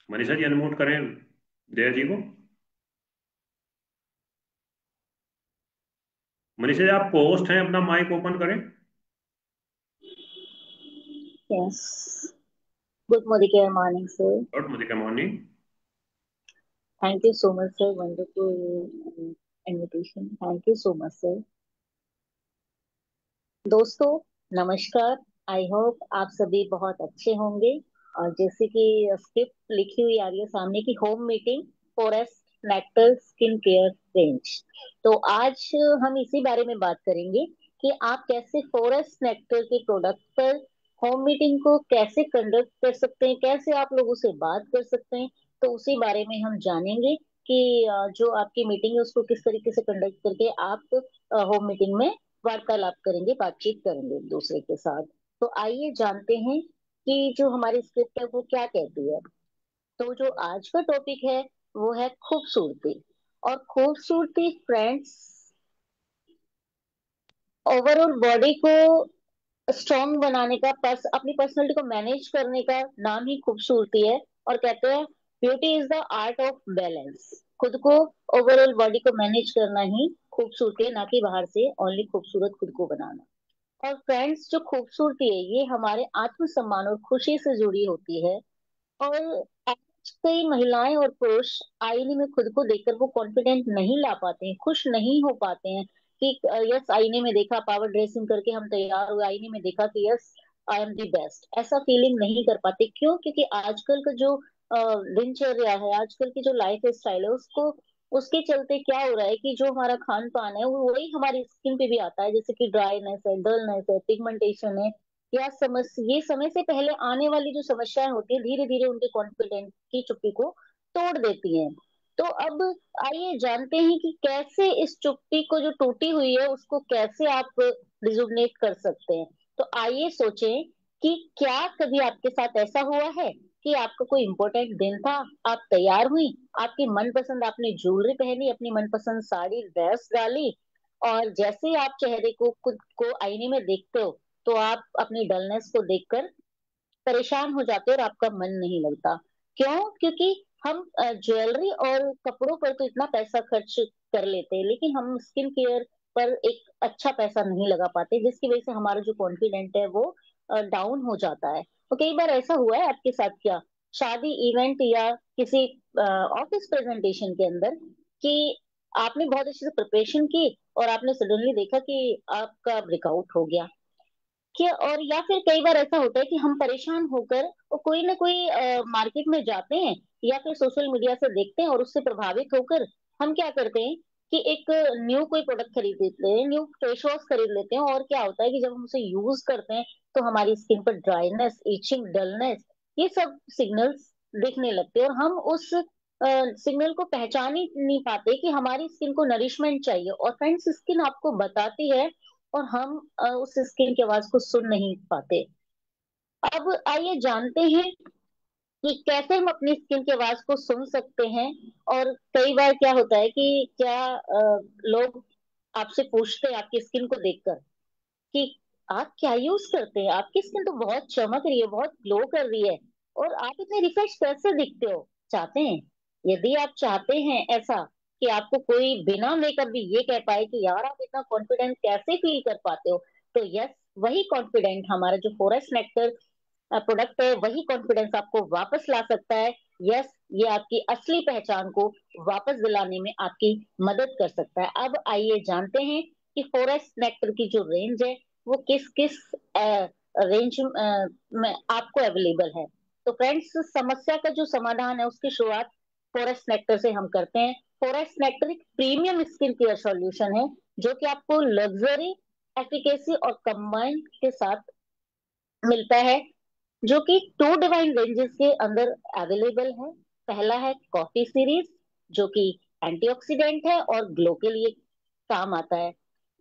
Manisha ji unmute करें जया जी को। मनीषा जी आप पोस्ट हैं, अपना माइक ओपन करें। Yes. Good morning, sir. Good मुझे morning. Thank you so much, sir. Wonderful invitation. Thank you so much, sir. दोस्तों, नमस्कार। आई होप आप सभी बहुत अच्छे होंगे। और जैसे कि स्क्रिप्ट लिखी हुई आ रही है सामने की, home meeting forest nectar skin care range. तो आज हम इसी बारे में बात करेंगे कि आप कैसे फॉरेस्ट नेक्टर के प्रोडक्ट पर होम मीटिंग को कैसे कंडक्ट कर सकते हैं, कैसे आप लोगों से बात कर सकते हैं। तो उसी बारे में हम जानेंगे कि जो आपकी मीटिंग है उसको किस तरीके से कंडक्ट करके आप होम मीटिंग में वार्तालाप करेंगे, बातचीत करेंगे एक दूसरे के साथ। तो आइए जानते हैं कि जो हमारी स्क्रिप्ट है वो क्या कहती है। तो जो आज का टॉपिक है वो है खूबसूरती। और खूबसूरती फ्रेंड्स, ओवरऑल बॉडी को स्ट्रॉन्ग बनाने का, अपनी पर्सनैलिटी को मैनेज करने का नाम ही खूबसूरती है। और कहते हैं beauty is the art of balance. खुद को, ओवरऑल बॉडी को मैनेज करना ही खूबसूरती है, ना कि बाहर से ओनली खूबसूरत खुद को बनाना। और फ्रेंड्स, जो खूबसूरती है ये हमारे आत्मसम्मान और खुशी से जुड़ी होती है। और आज कई महिलाएं और पुरुष आईने में खुद को देखकर वो कॉन्फिडेंट नहीं ला पाते हैं, खुश नहीं हो पाते हैं कि यस, आईने में देखा, पावर ड्रेसिंग करके हम तैयार हुए, आईने में देखा कि yes I am the best, ऐसा फीलिंग नहीं कर पाते। क्यों? क्योंकि आजकल का जो दिनचर्या है, आजकल की जो लाइफ स्टाइल है, उसको उसके चलते क्या हो रहा है कि जो हमारा खान पान है वो वही हमारी स्किन पे भी आता है। जैसे कि ड्राईनेस है, डलनेस है, पिगमेंटेशन है, या ये समय से पहले आने वाली जो समस्याएं होती है धीरे धीरे उनके कॉन्फिडेंस की चुप्पी को तोड़ देती हैं। तो अब आइए जानते हैं कि कैसे इस चुप्पी को जो टूटी हुई है उसको कैसे आप रिजुवनेट कर सकते हैं। तो आइए सोचें कि क्या कभी आपके साथ ऐसा हुआ है कि आपका कोई इंपॉर्टेंट दिन था, आप तैयार हुई, आपकी मनपसंद आपने ज्वेलरी पहनी, अपनी मनपसंद साड़ी ड्रेस डाली, और जैसे ही आप चेहरे को, खुद को आईने में देखते हो, तो आप अपनी डलनेस को देखकर परेशान हो जाते हो और आपका मन नहीं लगता। क्यों? क्योंकि हम ज्वेलरी और कपड़ों पर तो इतना पैसा खर्च कर लेते हैं, लेकिन हम स्किन केयर पर एक अच्छा पैसा नहीं लगा पाते, जिसकी वजह से हमारा जो कॉन्फिडेंट है वो डाउन हो जाता है। तो कई बार ऐसा हुआ है आपके साथ क्या, शादी इवेंट या किसी ऑफिस प्रेजेंटेशन के अंदर, कि आपने बहुत अच्छे से प्रिपरेशन की और आपने सडनली देखा कि आपका ब्रेकआउट हो गया। कि और या फिर कई बार ऐसा होता है कि हम परेशान होकर और कोई ना कोई मार्केट में जाते हैं या फिर सोशल मीडिया से देखते हैं और उससे प्रभावित होकर हम क्या करते हैं कि एक न्यू कोई प्रोडक्ट खरीद लेते हैं, न्यू फेस वॉश खरीद लेते हैं, और क्या होता है कि जब हम उसे यूज करते हैं तो हमारी स्किन पर ड्राइनेस, इचिंग, डलनेस, ये सब सिग्नल्स दिखने लगते हैं, और हम उस सिग्नल को पहचान ही नहीं पाते कि हमारी स्किन को नरिशमेंट चाहिए, और फ्रेंड्स स्किन आपको बताती है और हम उस स्किन की आवाज को सुन नहीं पाते। अब आइए जानते हैं कि कैसे हम अपनी स्किन की आवाज को सुन सकते हैं। और कई बार क्या होता है कि क्या लोग आपसे पूछते हैं आपकी स्किन को देखकर कि आप क्या यूज करते हैं, आपकी स्किन तो बहुत चमक रही है, बहुत ग्लो कर रही है, और आप इतने रिफ्रेश कैसे दिखते हो, चाहते हैं? यदि आप चाहते हैं ऐसा कि आपको कोई बिना मेकअप भी ये कह पाए कि यार आप इतना कॉन्फिडेंट कैसे फील कर पाते हो, तो यस, वही कॉन्फिडेंट हमारा जो फॉरेस्ट नेक्टर प्रोडक्ट है, वही कॉन्फिडेंस आपको वापस ला सकता है। यस, ये आपकी असली पहचान को वापस दिलाने में आपकी मदद कर सकता है। अब आइए जानते हैं कि फॉरेस्ट नेक्टर की जो रेंज है वो किस किस रेंज में आपको अवेलेबल है। तो फ्रेंड्स, समस्या का जो समाधान है उसकी शुरुआत फॉरेस्ट नेक्टर से हम करते हैं। फॉरेस्ट नेक्टर एक प्रीमियम स्किन केयर सॉल्यूशन है जो कि आपको लग्जरी, एफिकेसी और कंबाइन के साथ मिलता है, जो कि टू डिवाइन रेंजेस के अंदर अवेलेबल है। पहला है कॉफी सीरीज, जो कि एंटीऑक्सीडेंट है और ग्लो के लिए काम आता है।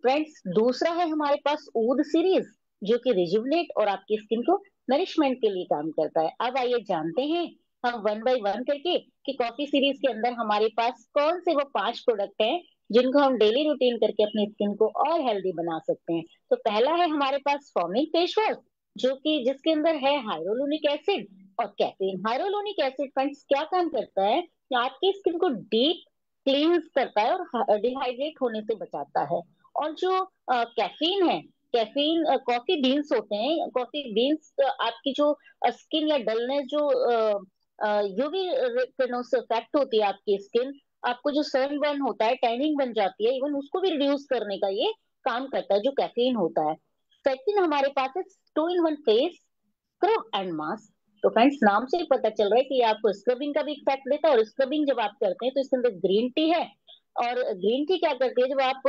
फ्रेंड्स, दूसरा है हमारे पास ऊद सीरीज, जो कि रिजुवनेट और आपकी स्किन को नरिशमेंट के लिए काम करता है। अब आइए जानते हैं हम वन बाय वन करके कि कॉफी सीरीज के अंदर हमारे पास कौन से वो 5 प्रोडक्ट हैं जिनको हम डेली रूटीन करके अपनी स्किन को और हेल्दी बना सकते हैं। तो पहला है हमारे पास फॉर्मिंग फेस वॉश, जो कि जिसके अंदर है हाइड्रोलुनिक एसिड और कैफीन। हाइड्रोलुनिक एसिड फ्रेंड्स क्या काम करता है कि आपकी स्किन को डीप क्लींस करता है और डिहाइड्रेट होने से बचाता है। और जो कैफीन है, कैफीन कॉफी बीन्स होते हैं, कॉफी बीन्स आपकी जो स्किन या डलनेस, जो यूवी किरणों से अफेक्ट होती है आपकी स्किन, आपको जो सन बर्न होता है, टैनिंग बन जाती है, इवन उसको भी रिड्यूस करने का ये काम करता है जो कैफीन होता है। सेकंड हमारे पास है two in one face scrub and mask. तो फ्रेंड्स, नाम से ही पता चल रहा है कि ये आपको स्क्रबिंग का भी इफेक्ट देता है, और स्क्रबिंग जब आप करते हैं तो इसके अंदर ग्रीन टी है। और ग्रीन टी क्या करती है, जब आप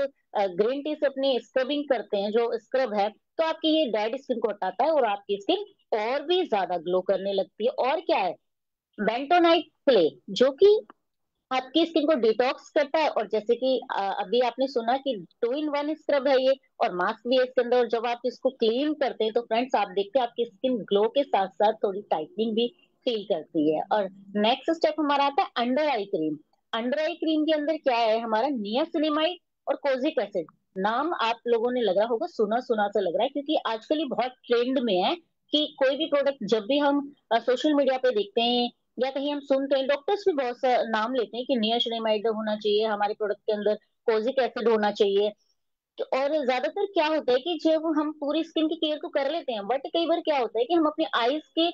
ग्रीन टी से अपनी स्क्रबिंग करते हैं, जो स्क्रब है, तो आपकी ये डेड स्किन को हटाता है और आपकी स्किन और भी ज्यादा ग्लो करने लगती है। और क्या है, बेंटोनाइट क्ले, जो कि आपकी स्किन को डिटॉक्स करता है। और जैसे कि अभी आपने सुना कि टू इन वन स्क्रब है ये, और मास्क भी है इसके अंदर, और जब आप इसको क्लीन करते हैं तो फ्रेंड्स आप देखते हैं आपकी स्किन ग्लो के साथ साथ थोड़ी टाइटनिंग भी फील करती है। और नेक्स्ट स्टेप हमारा आता है under eye cream. Under eye cream के अंदर क्या है हमारा, नियासिनेमाइड और कोजिक एसिड। नाम आप लोगों ने लगा होगा, सुना सुना सा लग रहा है, क्योंकि आजकल ये बहुत ट्रेंड में है कि कोई भी प्रोडक्ट जब भी हम सोशल मीडिया पे देखते हैं या कहीं हम सुनते हैं, डॉक्टर्स भी बहुत सा नाम लेते हैं कि नियासिनामाइड होना चाहिए हमारे प्रोडक्ट के अंदर, कोजिक एसिड होना चाहिए। और ज्यादातर क्या होता है कि जब हम पूरी स्किन की केयर तो कर लेते हैं, बट कई बार क्या होता है कि हम अपनी आईज के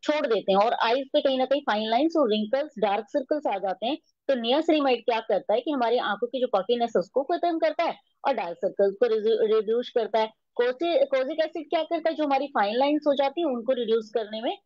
छोड़ देते हैं, और आईज पे कहीं ना कहीं फाइन लाइंस और रिंकल्स, डार्क सर्कल्स आ जाते हैं। तो नियासिनामाइड क्या करता है कि हमारी आंखों की जो पफिनेस है उसको खत्म करता है और डार्क सर्कल्स को रिड्यूस करता है। कोजिक एसिड क्या करता है, जो हमारी फाइन लाइंस हो जाती है उनको रिड्यूस करने में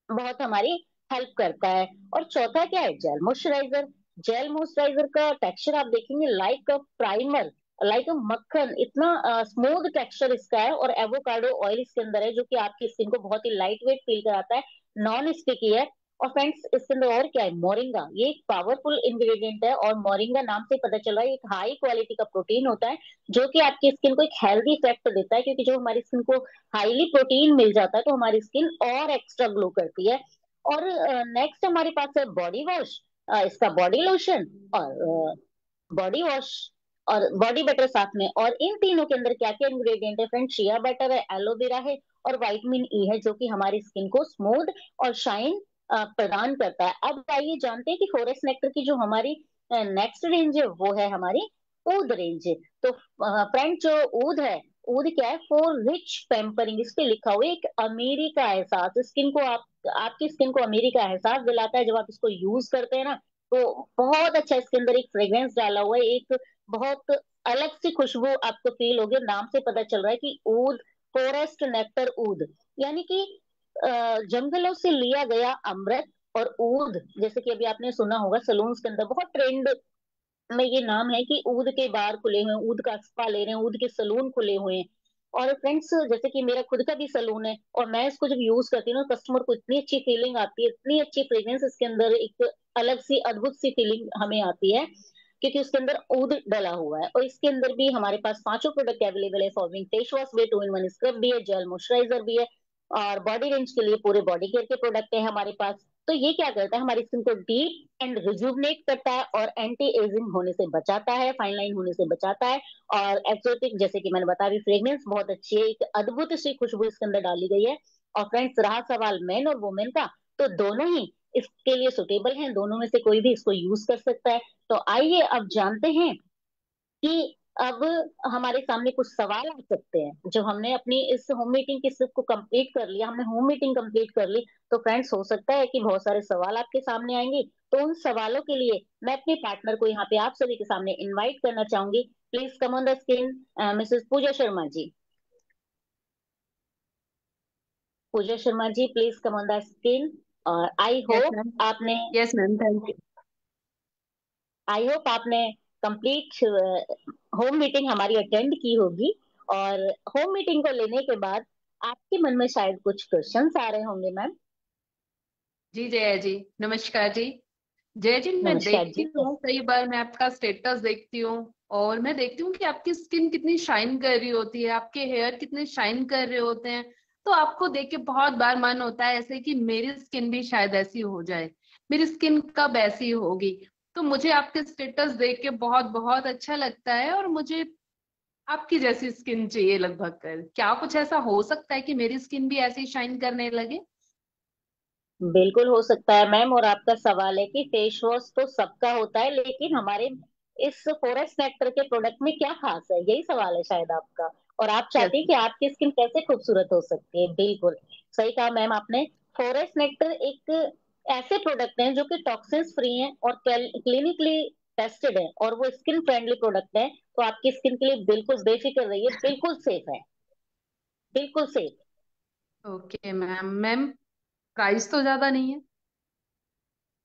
बहुत हमारी हेल्प करता है। और चौथा क्या है, जेल मॉइस्चराइजर। जेल मॉइस्चराइजर का टेक्सचर आप देखेंगे लाइक अ प्राइमर, लाइक अ मक्खन, इतना स्मूथ टेक्सचर इसका है, और एवोकाडो ऑयल इसके अंदर है, जो कि आपकी स्किन को बहुत ही लाइट वेट फील कराता है, नॉन स्टिकी है। और फ्रेंड्स, इसके अंदर और क्या है, मोरिंगा, ये एक पावरफुल इंग्रेडिएंट है, और मोरिंगा नाम से पता चल रहा है एक हाई क्वालिटी का प्रोटीन होता है जो कि आपकी स्किन को एक हेल्दी इफेक्ट देता है, क्योंकि जो हमारी स्किन को हाईली प्रोटीन मिल जाता है तो हमारी स्किन और एक्स्ट्रा ग्लो करती है। और नेक्स्ट हमारे पास है बॉडी वॉश, इसका बॉडी लोशन और बॉडी वॉश और बॉडी बटर साथ में। और इन तीनों के अंदर क्या क्या इंग्रेडिएंट है फ्रेंड, शिया बटर है, एलोवेरा है और विटामिन ई है, जो कि हमारी स्किन को स्मूथ और शाइन प्रदान करता है। अब आइए जानते हैं कि फॉरेस्ट नेक्टर की जो हमारी नेक्स्ट रेंज है वो है हमारी ऊद रेंज। तो फ्रेंड, जो ऊद है, ऊद क्या है, फॉर रिच पेम्परिंग, इस पे लिखा हुआ है एक अमीरी का एहसास, स्किन को आपकी स्किन को अमीरी का एहसास दिलाता है। जब आप इसको यूज करते हैं ना, तो बहुत अच्छा, इसके अंदर एक फ्रेग्रेंस डाला हुआ है, एक बहुत अलग सी खुशबू आपको फील होगी। नाम से पता चल रहा है कि ऊद, फॉरेस्ट नेक्टर ऊद, यानी कि जंगलों से लिया गया अमृत। और ऊद, जैसे कि अभी आपने सुना होगा सलून्स के अंदर बहुत ट्रेंड में ये नाम है कि ऊद के बार खुले हुए हैं, ऊद का स्पा ले रहे हैं, ऊद के सलून खुले हुए हैं। और फ्रेंड्स, जैसे कि मेरा खुद का भी सलून है, और मैं इसको जब यूज करती हूँ ना, कस्टमर को इतनी अच्छी फीलिंग आती है, इतनी अच्छी फ्रेग्रेंस इसके अंदर, एक अलग सी अद्भुत सी फीलिंग हमें आती है, क्योंकि उसके अंदर ऊद डला हुआ है। और इसके अंदर भी हमारे पास पांचों प्रोडक्ट अवेलेबल है। फॉर्मिंग फेस वॉश भी, 2 in 1 स्क्रब भी है, जेल मॉइस्चराइजर भी है, और बॉडी रेंज के लिए पूरे बॉडी केयर के प्रोडक्ट है हमारे पास। तो ये क्या करता है, हमारी स्किन को डीप एंड रिजुवनेट करता है, और एंटी एजिंग होने से बचाता है, फाइन लाइन होने से बचाता है। और एक्सोटिक, जैसे कि मैंने बताया, फ्रेग्रेंस बहुत अच्छी है, एक अद्भुत सी खुशबू इसके अंदर डाली गई है। और फ्रेंड्स, रहा सवाल मेन और वुमेन का, तो दोनों ही इसके लिए सुटेबल हैं, दोनों में से कोई भी इसको यूज कर सकता है। तो आइए अब जानते हैं कि अब हमारे सामने कुछ सवाल आ सकते हैं। जब हमने अपनी इस होम मीटिंग की स्क्रिप्ट को कंप्लीट कर लिया, हमने होम मीटिंग कंप्लीट कर ली, तो फ्रेंड्स, हो सकता है कि बहुत सारे सवाल आपके सामने आएंगे। तो उन सवालों के लिए मैं अपने पार्टनर को यहाँ पे आप सभी के सामने इनवाइट करना चाहूंगी। Please come on the screen, Mrs Pooja Sharma ji. Pooja Sharma ji, please come on the screen. और यस मैम। आपने yes ma'am, thank you. I hope आपने कंप्लीट होम मीटिंग हमारी अटेंड की होगी। और होम मीटिंग को लेने के बाद आपके मन में शायद कुछ क्वेश्चंस आ रहे होंगे मैम। जी जया जी, नमस्कार जी। जय जी, मैं नमस्कार देखती जी। हूँ, कई बार मैं आपका स्टेटस देखती हूँ और मैं देखती हूँ कि आपकी स्किन कितनी शाइन कर रही होती है, आपके हेयर कितने शाइन कर रहे होते हैं। तो आपको देख के बहुत बार मन होता है ऐसे कि मेरी स्किन भी शायद ऐसी हो जाए, मेरी स्किन कब ऐसी होगी। तो मुझे आपके स्टेटस देख के बहुत बहुत अच्छा लगता है और मुझे आपकी जैसी स्किन चाहिए लगभग कर। क्या कुछ ऐसा हो सकता है कि मेरी स्किन भी ऐसी शाइन करने लगे? बिल्कुल हो सकता है मैम। और आपका सवाल है कि फेस वॉश तो सबका होता है, लेकिन हमारे इस फॉरेस्ट नेक्टर के प्रोडक्ट में क्या खास है, यही सवाल है शायद आपका। और आप चाहते हैं यस। कि आपकी स्किन कैसे खूबसूरत हो सकती है। बिल्कुल सही कहा मैम आपने। फॉरेस्ट नेक्टर एक ऐसे प्रोडक्ट हैं जो कि टॉक्सिन्स फ्री हैं और क्लिनिकली टेस्टेड है, और वो स्किन फ्रेंडली प्रोडक्ट है। तो आपकी स्किन के लिए बिल्कुल बेफिक्र रहिए, बिल्कुल सेफ है, बिल्कुल safe. Okay ma'am. Ma'am, price तो ज्यादा नहीं है?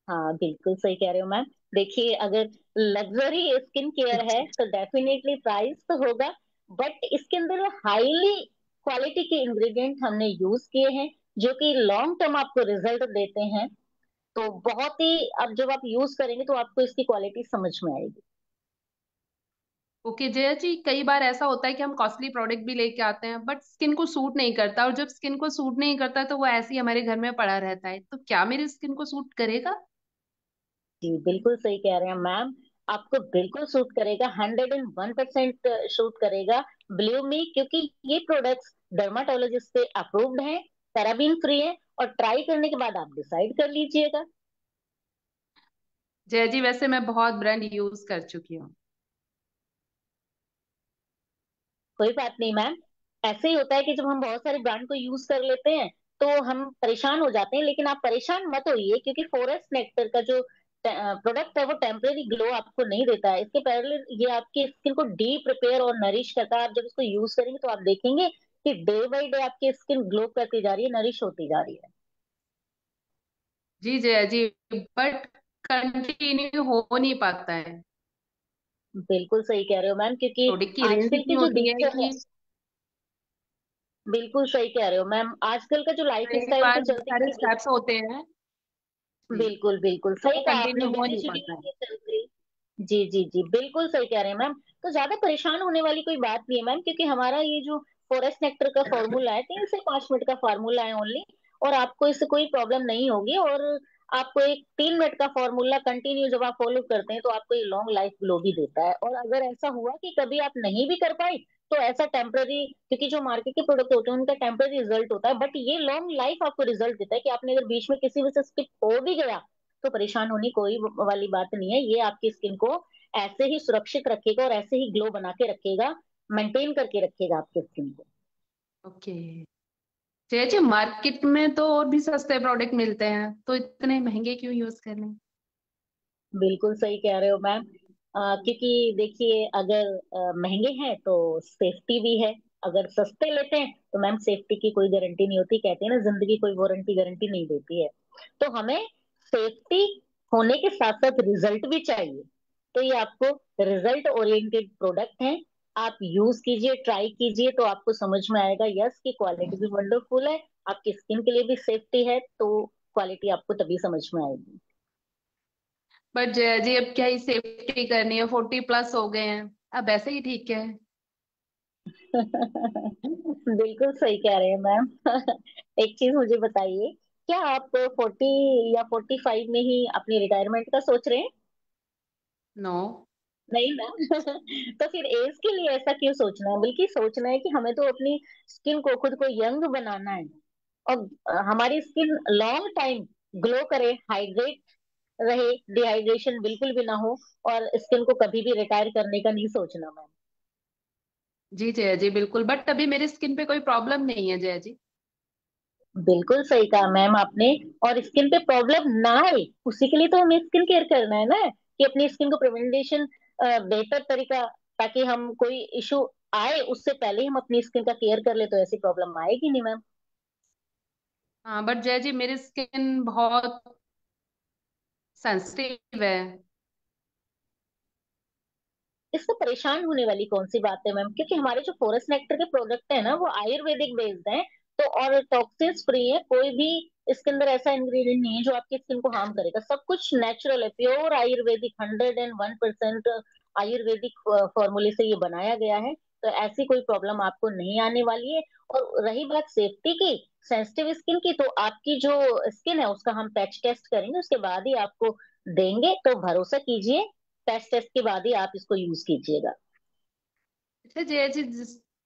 हाँ, बिल्कुल सही कह रहे हो मैम। देखिए, अगर लग्जरी स्किन केयर है तो डेफिनेटली प्राइस तो होगा, बट इसके अंदर हाईली क्वालिटी के इंग्रेडिएंट हमने यूज किए हैं, जो कि लॉन्ग टर्म आपको रिजल्ट देते हैं। तो बहुत ही, अब जब आप यूज करेंगे तो आपको इसकी क्वालिटी समझ में आएगी। ओके जया जी, कई बार ऐसा होता है कि हम कॉस्टली प्रोडक्ट भी लेके आते हैं बट स्किन को सूट नहीं करता, और जब स्किन को सूट नहीं करता तो वो ऐसे ही हमारे घर में पड़ा रहता है। तो क्या मेरी स्किन को सूट करेगा? जी, बिल्कुल सही कह रहे हैं मैम। आपको बिल्कुल सूट करेगा, 101% सूट करेगा। बिलीव मी, क्योंकि ये प्रोडक्ट्स डर्माटोलॉजिस्ट से अप्रूव्ड हैं, पैराबीन फ्री है, और ट्राई करने के बाद आप डिसाइड कर लीजिएगा। जया जी, वैसे मैं बहुत ब्रांड यूज कर चुकी हूँ। कोई बात नहीं मैम। ऐसे ही होता है कि जब हम बहुत सारे ब्रांड को यूज कर लेते हैं तो हम परेशान हो जाते हैं, लेकिन आप परेशान मत होइए, क्योंकि फॉरेस्ट नेक्टर का जो प्रोडक्ट है वो टेम्परेरी ग्लो आपको नहीं देता है। इसके पहले ये आपकी स्किन को डीप रिपेयर और नरिश करता है। आप जब इसको यूज करेंगे तो आप देखेंगे कि डे बाई डे आपकी स्किन ग्लो करती जा रही है, नरिश होती जा रही है। जी जया जी, बट कंटिन्यू हो नहीं पाता है। बिल्कुल सही कह रहे हो मैम, क्योंकि प्रोडक्ट की रेंज आजकल इतनी की जो होती है दिनचर्या, कि बिल्कुल सही कह रहे हो मैम, आजकल का जो लाइफ कई स्टाइल के बार बहुत चलते सारे कि स्टेप्स होते हैं जी, बिल्कुल बिल्कुल तो सही वो कहा आपने, कंटिन्यू हो बिजी नहीं शेड्यूल पाता है। के चलते। जी जी जी, बिल्कुल सही कह रहे हैं मैम। तो ज्यादा परेशान होने वाली कोई बात नहीं है मैम, क्योंकि हमारा ये जो फॉरेस्ट नेक्टर का फॉर्मूला है, 3 से 5 मिनट का फॉर्मूला है ओनली, और आपको इससे कोई प्रॉब्लम नहीं होगी। और आपको एक 3 मिनट का फॉर्मूला कंटिन्यू जब आप फॉलो करते हैं तो आपको ये लॉन्ग लाइफ ग्लो भी देता है। और अगर ऐसा हुआ कि कभी आप नहीं भी कर पाए, तो ऐसा टेम्पररी, क्योंकि जो मार्केट के प्रोडक्ट होते हैं उनका टेम्पररी रिजल्ट होता है, बट ये लॉन्ग लाइफ आपको रिजल्ट देता है, कि आपने अगर बीच में किसी वजह से स्किप हो भी गया तो परेशान होने कोई वाली बात नहीं है। ये आपकी स्किन को ऐसे ही सुरक्षित रखेगा और ऐसे ही ग्लो बना के रखेगा, मेंटेन करके रखेगा आपकी स्किन को। ओके जया जी, मार्केट में तो और भी सस्ते प्रोडक्ट मिलते हैं, तो इतने महंगे क्यों यूज करने? बिल्कुल सही कह रहे हो मैम। क्योंकि देखिए, अगर महंगे हैं तो सेफ्टी भी है। अगर सस्ते लेते हैं तो मैम सेफ्टी की कोई गारंटी नहीं होती, कहते हैं ना, जिंदगी कोई वारंटी गारंटी नहीं देती है। तो हमें सेफ्टी होने के साथ साथ रिजल्ट भी चाहिए। तो ये आपको रिजल्ट ओरिएंटेड प्रोडक्ट है। आप यूज कीजिए, ट्राई कीजिए, तो आपको समझ में आएगा यस की क्वालिटी भी वंडरफुल है, आपकी स्किन के लिए भी सेफ्टी है, तो क्वालिटी आपको तभी समझ में आएगी। बट जया जी अब क्या ही सेफ्टी करनी है, 40+ हो गए हैं, अब ऐसे ही ठीक है। बिल्कुल सही कह रहे हैं मैम। एक चीज मुझे बताइए, क्या आप 40 या 45 में ही अपनी रिटायरमेंट का सोच रहे हैं? नो। नहीं ना। तो फिर एज के लिए ऐसा क्यों सोचना है, बल्कि सोचना है कि हमें तो अपनी स्किन को, खुद को यंग बनाना है, और हमारी स्किन लॉन्ग टाइम ग्लो करे, हाइड्रेट रहे, डिहाइड्रेशन बिल्कुल भी ना हो, और स्किन को कभी भी रिटायर करने का नहीं सोचना मैम। जी जया जी बिल्कुल, बट अभी मेरी स्किन पे कोई प्रॉब्लम नहीं है जया जी। बिल्कुल सही कहा मैम आपने। और स्किन पे प्रॉब्लम ना आए, उसी के लिए तो हमें स्किन केयर करना है ना, कि अपनी स्किन को प्रिवेंटेशन बेहतर तरीका, ताकि हम कोई इशू आए उससे पहले ही हम अपनी स्किन का केयर कर ले, तो ऐसी प्रॉब्लम आएगी नहीं मैम। हाँ बट जया जी मेरी स्किन बहुत सेंसिटिव है। इससे परेशान होने वाली कौन सी बात है मैम, क्योंकि हमारे जो फॉरेस्ट नेक्टर के प्रोडक्ट है ना, वो आयुर्वेदिक बेस्ड हैं, तो और टॉक्सिन्स फ्री है, कोई भी इसके अंदर ऐसा इंग्रेडिएंट नहीं है जो आपकी स्किन को हार्म करेगा, सब कुछ नेचुरल है, प्योर आयुर्वेदिक, 101% आयुर्वेदिक फॉर्मूले से ये बनाया गया है, तो ऐसी कोई प्रॉब्लम आपको नहीं आने वाली है। और रही बात सेफ्टी की, सेंसिटिव स्किन की, तो आपकी जो स्किन है उसका हम पैच टेस्ट करेंगे, उसके बाद ही आपको देंगे, तो भरोसा कीजिए, टेस्ट टेस्ट के बाद ही आप इसको यूज कीजिएगा। अच्छा जया जी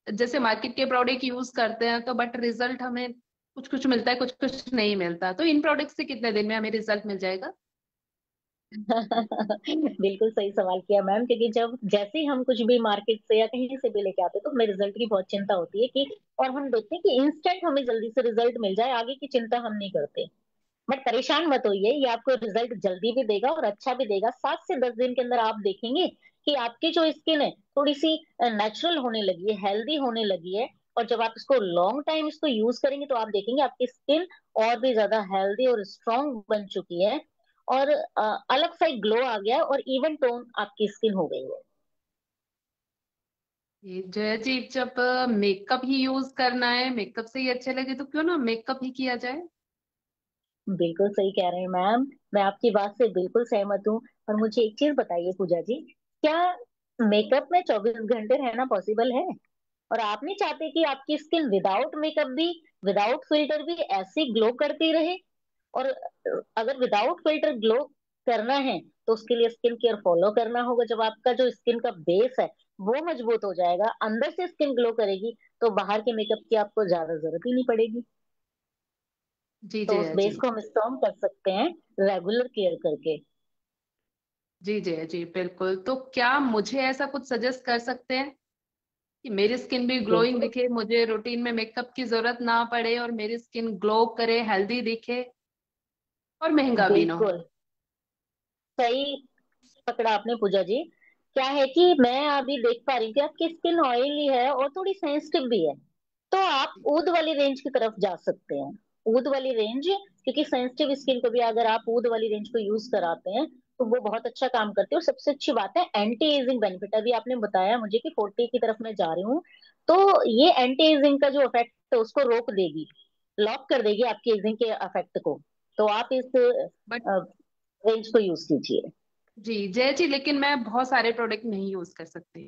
जैसे मार्केट के प्रोडक्ट यूज करते हैं तो बट रिजल्ट हमें कुछ कुछ मिलता है, कुछ कुछ नहीं मिलता, तो इन प्रोडक्ट से कितने दिन में हमें रिजल्ट मिल जाएगा? बिल्कुल सही सवाल किया मैम, क्योंकि जब जैसे ही हम कुछ भी मार्केट से या कहीं से भी लेके आते हैं तो हमें रिजल्ट की बहुत चिंता होती है, कि और हम देखते हैं कि इंस्टेंट हमें जल्दी से रिजल्ट मिल जाए, आगे की चिंता हम नहीं करते। बट परेशान मत होइए, ये आपको रिजल्ट जल्दी भी देगा और अच्छा भी देगा। 7 से 10 दिन के अंदर आप देखेंगे कि आपकी जो स्किन है थोड़ी सी नेचुरल होने लगी है, हेल्दी होने लगी है, और जब आप इसको लॉन्ग टाइम इसको यूज करेंगे तो आप देखेंगे आपकी स्किन और भी ज्यादा हेल्दी और स्ट्रांग बन चुकी है, और अलग सा ग्लो आ गया है, और इवन टोन आपकी स्किन हो गई है। ये जया जी जब मेकअप ही यूज करना है, मेकअप से ही अच्छे लगे तो क्यों ना मेकअप ही किया जाए। बिल्कुल सही कह रहे हैं मैम, मैं आपकी बात से बिल्कुल सहमत हूँ। और मुझे एक चीज बताइए पूजा जी, क्या मेकअप में 24 घंटे रहना पॉसिबल है? और आप नहीं चाहते कि आपकी स्किन विदाउट मेकअप भी, विदाउट फिल्टर भी ऐसी ग्लो करती रहे? और अगर विदाउट फिल्टर ग्लो करना है, तो उसके लिए स्किन केयर फॉलो करना होगा। जब आपका जो स्किन का बेस है वो मजबूत हो जाएगा, अंदर से स्किन ग्लो करेगी, तो बाहर के मेकअप की आपको ज्यादा जरूरत ही नहीं पड़ेगी। जी तो उस जया बेस जी। को हम स्ट्रॉन्ग कर सकते हैं रेगुलर केयर करके। जी जया जी बिल्कुल, तो क्या मुझे ऐसा कुछ सजेस्ट कर सकते हैं कि मेरी स्किन भी ग्लोइंग बिल्कुल दिखे, मुझे रूटीन में मेकअप की जरूरत ना पड़े और मेरी स्किन ग्लो करे, हेल्दी दिखे और महंगा भी ना हो? बिल्कुल सही पकड़ा आपने पूजा जी। क्या है कि मैं अभी देख पा रही हूँ कि आपकी स्किन ऑयली है और थोड़ी सेंसिटिव भी है, तो आप ऊद वाली रेंज की तरफ जा सकते हैं। ऊद वाली रेंज, क्योंकि सेंसिटिव स्किन को भी अगर आप ऊद वाली रेंज को यूज कराते हैं तो वो बहुत अच्छा काम करती है। और सबसे अच्छी बात है एंटी एजिंग बेनिफिट, अभी आपने बताया मुझे कि 40 की तरफ मैं जा रही हूँ, तो ये एंटी एजिंग का जो इफेक्ट है उसको रोक देगी, लॉक कर देगी आपकी एजिंग के इफेक्ट को। तो आप इस बट रेंज को यूज कीजिए। जी जय जी, लेकिन मैं बहुत सारे प्रोडक्ट नहीं यूज कर सकती।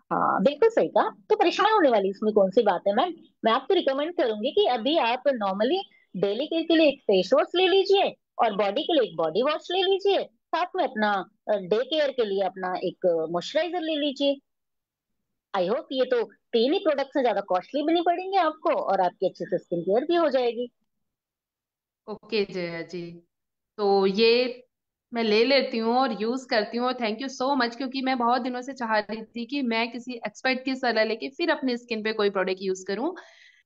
हाँ बिल्कुल सही कहा, तो परेशान होने वाली इसमें कौन सी बात है मैम। मैं आपको रिकमेंड करूंगी कि अभी आप नॉर्मली डेली केयर के लिए एक फेस वॉश ले लीजिए, और बॉडी के लिए एक बॉडी वॉश ले लीजिए, साथ में अपना डे केयर के लिए अपना एक मॉइस्चराइजर ले लीजिए। आई होप ये तो तीन ही प्रोडक्ट्स हैं, ज्यादा कॉस्टली भी नहीं पड़ेंगे आपको, और आपकी अच्छे से स्किन केयर भी हो जाएगी। ओके जया जी, तो ये मैं ले लेती हूँ और यूज करती हूँ, और थैंक यू सो मच, क्योंकि मैं बहुत दिनों से चाह रही थी कि मैं किसी एक्सपर्ट की सलाह लेके फिर अपनी स्किन पे कोई प्रोडक्ट यूज करूँ,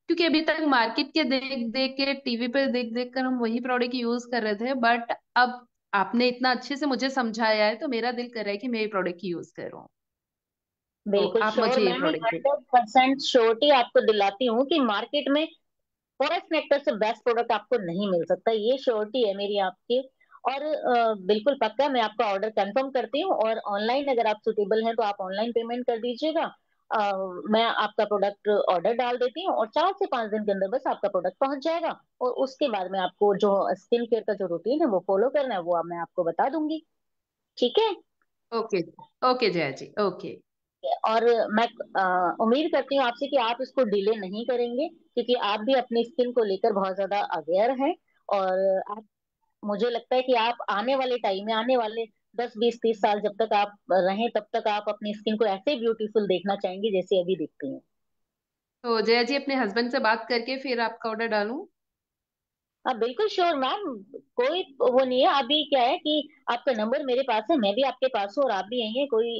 क्योंकि अभी तक मार्केट के देख देख के, टीवी पे देख देख कर हम वही प्रोडक्ट यूज कर रहे थे, बट अब आपने इतना अच्छे से मुझे समझाया है तो मेरा दिल कर रहा है कि मैं ये प्रोडक्ट यूज करूँ। तो बिल्कुल आप श्योर मुझे ये मैम, मैं प्रोडक्ट दे। 100% श्योरिटी आपको दिलाती हूँ कि मार्केट में फॉरेस्ट नेक्टर से बेस्ट प्रोडक्ट आपको नहीं मिल सकता, ये श्योरिटी है मेरी आपकी। और बिल्कुल पक्का मैं आपका ऑर्डर कंफर्म करती हूँ, और ऑनलाइन अगर आप सुटेबल हैं तो आप ऑनलाइन पेमेंट कर दीजिएगा। मैं आपका प्रोडक्ट ऑर्डर डाल देती हूँ, और 4 से 5 दिन के अंदर बस आपका प्रोडक्ट पहुंच जाएगा। और उसके बाद में आपको जो स्किन केयर का जो रूटीन है वो फॉलो करना है, वो अब मैं आपको बता दूंगी। ठीक है। ओके। ओके जया जी, ओके। और मैं उम्मीद करती हूँ आपसे कि आप इसको डिले नहीं करेंगे, क्योंकि आप भी अपनी स्किन को लेकर बहुत ज्यादा अवेयर हैं। और आप, मुझे लगता है कि आप आने वाले टाइम में, आने वाले 10 20 30 साल जब तक आप रहें, तब तक आप अपनी स्किन को ऐसे ब्यूटीफुल देखना चाहेंगे जैसे अभी दिखती हैं। तो जया जी अपने हस्बैंड से बात करके फिर आपका ऑर्डर डालूं? हाँ बिल्कुल श्योर मैम। कोई वो नहीं है। अभी क्या है कि आपका नंबर मेरे पास है, मैं भी आपके पास हूँ और आप भी यही है। कोई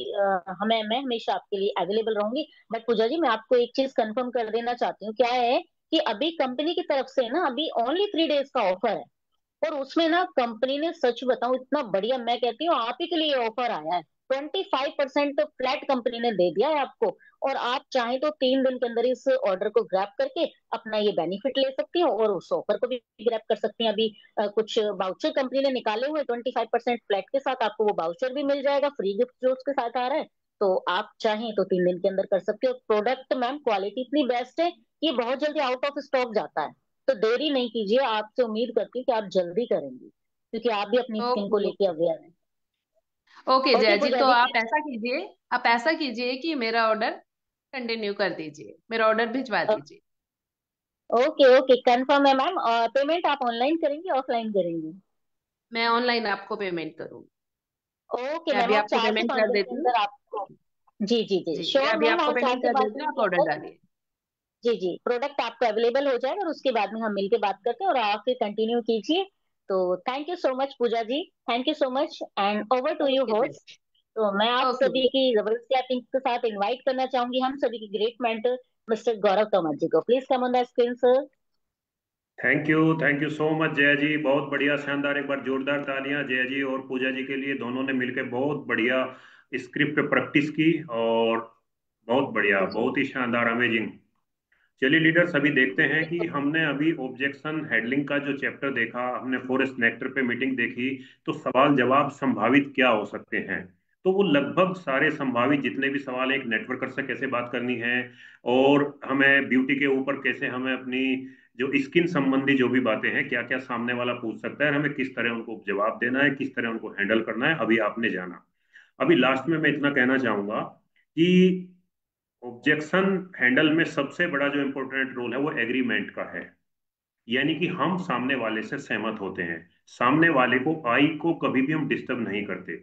मैं हमेशा आपके लिए अवेलेबल रहूंगी। बट पूजा जी, मैं आपको एक चीज कंफर्म कर देना चाहती हूँ। क्या है कि अभी कंपनी की तरफ से ना, अभी ओनली 3 डेज का ऑफर है। और उसमें ना कंपनी ने, सच बताऊं, इतना बढ़िया, मैं कहती हूँ आप ही के लिए ऑफर आया है। 25% फ्लैट कंपनी ने दे दिया है आपको। और आप चाहें तो 3 दिन के अंदर इस ऑर्डर को ग्रैब करके अपना ये बेनिफिट ले सकती हो, और उस ऑफर को भी ग्रैब कर सकती हैं। अभी कुछ बाउचर कंपनी ने निकाले हुए 25% फ्लैट के साथ, आपको वो बाउचर भी मिल जाएगा, फ्री गिफ्ट जो उसके साथ आ रहा है। तो आप चाहें तो 3 दिन के अंदर कर सकते हो। प्रोडक्ट मैम क्वालिटी इतनी बेस्ट है, ये बहुत जल्दी आउट ऑफ स्टॉक जाता है। तो देरी नहीं कीजिए। आपसे उम्मीद करती हूँ कि आप जल्दी करेंगे, क्योंकि आप भी अपनी स्किन को ओके लेके ओके। अवेयर हैं। ओके ओके जया जी, पूजा तो जी। आप ऐसा कीजिए कि मेरा ऑर्डर कंटिन्यू कर दीजिए, मेरा ऑर्डर भिजवा दीजिए। ओके ओके, कंफर्म है मैम। पेमेंट आप ऑनलाइन करेंगी ऑफलाइन करेंगी? मैं ऑनलाइन आपको पेमेंट करूंगी। ओके मैं मैम, अभी आप आपको चार से पेमेंट पांच कर दिन के देती हूँ। अंदर आपको, जी जी जी जी, मैं श्योर अभी मैम, आपको और चार पेमेंट से कर पांच देती हूँ, दिन आप के ऑर्डर अंदर, डालिए। जी जी, प्रोडक्ट आपको अवेलेबल हो जाएगा, और उसके बाद में हम मिलके बात करते हैं, और आप फिर कंटिन्यू कीजिए। तो thank you so much Pooja ji. Thank you so much, and over to you okay Jaya. Host. तो मैं आप ओके सभी की जबरदस्त क्लैपिंग के साथ इनवाइट करना चाहूंगी हम सभी की great mentor mister Gaurav Tomar ji को। Please come on the screen sir. Thank you so much Jaya ji, बहुत बढ़िया, शानदार। एक बार जोरदार तालियां जया जी और पूजा जी के लिए। दोनों ने मिलकर बहुत बढ़िया स्क्रिप्ट पे प्रैक्टिस की, और बहुत बढ़िया, जी जी बहुत ही शानदार, अमेजिंग। चलिए लीडर्स, अभी देखते हैं कि हमने अभी ऑब्जेक्शन हैंडलिंग का जो चैप्टर देखा, हमने फॉरेस्ट नेक्टर पे मीटिंग देखी, तो सवाल जवाब संभावित क्या हो सकते हैं। तो वो लगभग सारे संभावित जितने भी सवाल, एक नेटवर्कर से कैसे बात करनी है, और हमें ब्यूटी के ऊपर कैसे हमें अपनी जो स्किन संबंधी जो भी बातें हैं, क्या क्या सामने वाला पूछ सकता है, हमें किस तरह उनको जवाब देना है, किस तरह उनको हैंडल करना है, अभी आपने जाना। अभी लास्ट में मैं इतना कहना चाहूंगा कि ऑब्जेक्शन हैंडल में सबसे बड़ा जो इंपॉर्टेंट रोल है वो एग्रीमेंट का है। यानी कि हम सामने वाले से सहमत होते हैं, सामने वाले को, आई को कभी भी हम डिस्टर्ब नहीं करते।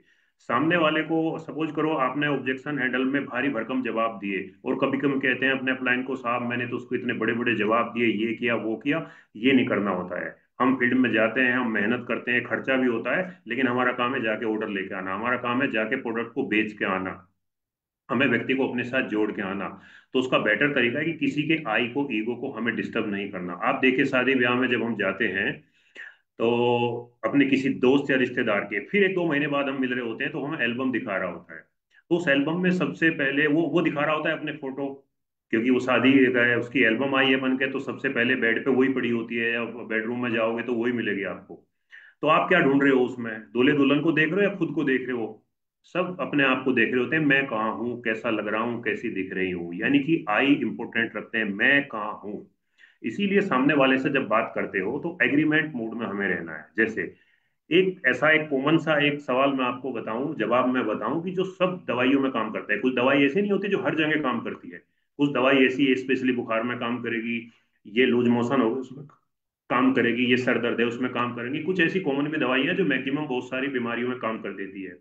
सामने वाले को, सपोज करो आपने ऑब्जेक्शन हैंडल में भारी भरकम जवाब दिए, और कभी कभी कहते हैं अपने अपलाइन को, साहब मैंने तो उसको इतने बड़े बड़े जवाब दिए, ये किया वो किया। ये नहीं करना होता है। हम फील्ड में जाते हैं, हम मेहनत करते हैं, खर्चा भी होता है, लेकिन हमारा काम है जाके ऑर्डर लेके आना, हमारा काम है जाके प्रोडक्ट को बेच के आना, हमें व्यक्ति को अपने साथ जोड़ के आना। तो उसका बेटर तरीका है कि किसी के आई को, ईगो को हमें डिस्टर्ब नहीं करना। आप देखिए शादी ब्याह में जब हम जाते हैं, तो अपने किसी दोस्त या रिश्तेदार के, फिर 1 2 महीने बाद हम मिल रहे होते हैं, तो हमें एल्बम दिखा रहा होता है। तो उस एल्बम में सबसे पहले वो दिखा रहा होता है अपने फोटो, क्योंकि वो शादी है, उसकी एल्बम आई है बन के, तो सबसे पहले बेड पे वही पड़ी होती है, या बेडरूम में जाओगे तो वही मिलेगी आपको। तो आप क्या ढूंढ रहे हो उसमें, दूल्हे दुल्हन को देख रहे हो या खुद को देख रहे हो? सब अपने आप को देख रहे होते हैं, मैं कहाँ हूँ, कैसा लग रहा हूँ, कैसी दिख रही हूँ, यानी कि आई इंपोर्टेंट रखते हैं, मैं कहाँ हूँ। इसीलिए सामने वाले से जब बात करते हो तो एग्रीमेंट मूड में हमें रहना है। जैसे एक कॉमन सा एक सवाल मैं आपको बताऊं, जवाब मैं बताऊं, कि जो सब दवाइयों में काम करता है, कुछ दवाई ऐसी नहीं होती जो हर जगह काम करती है। कुछ दवाई ऐसी है स्पेशली बुखार में काम करेगी, ये लूज मोशन होगा उसमें काम करेगी, ये सर दर्द है उसमें काम करेंगी। कुछ ऐसी कॉमन भी दवाई है जो मैक्सिमम बहुत सारी बीमारियों में काम कर देती है।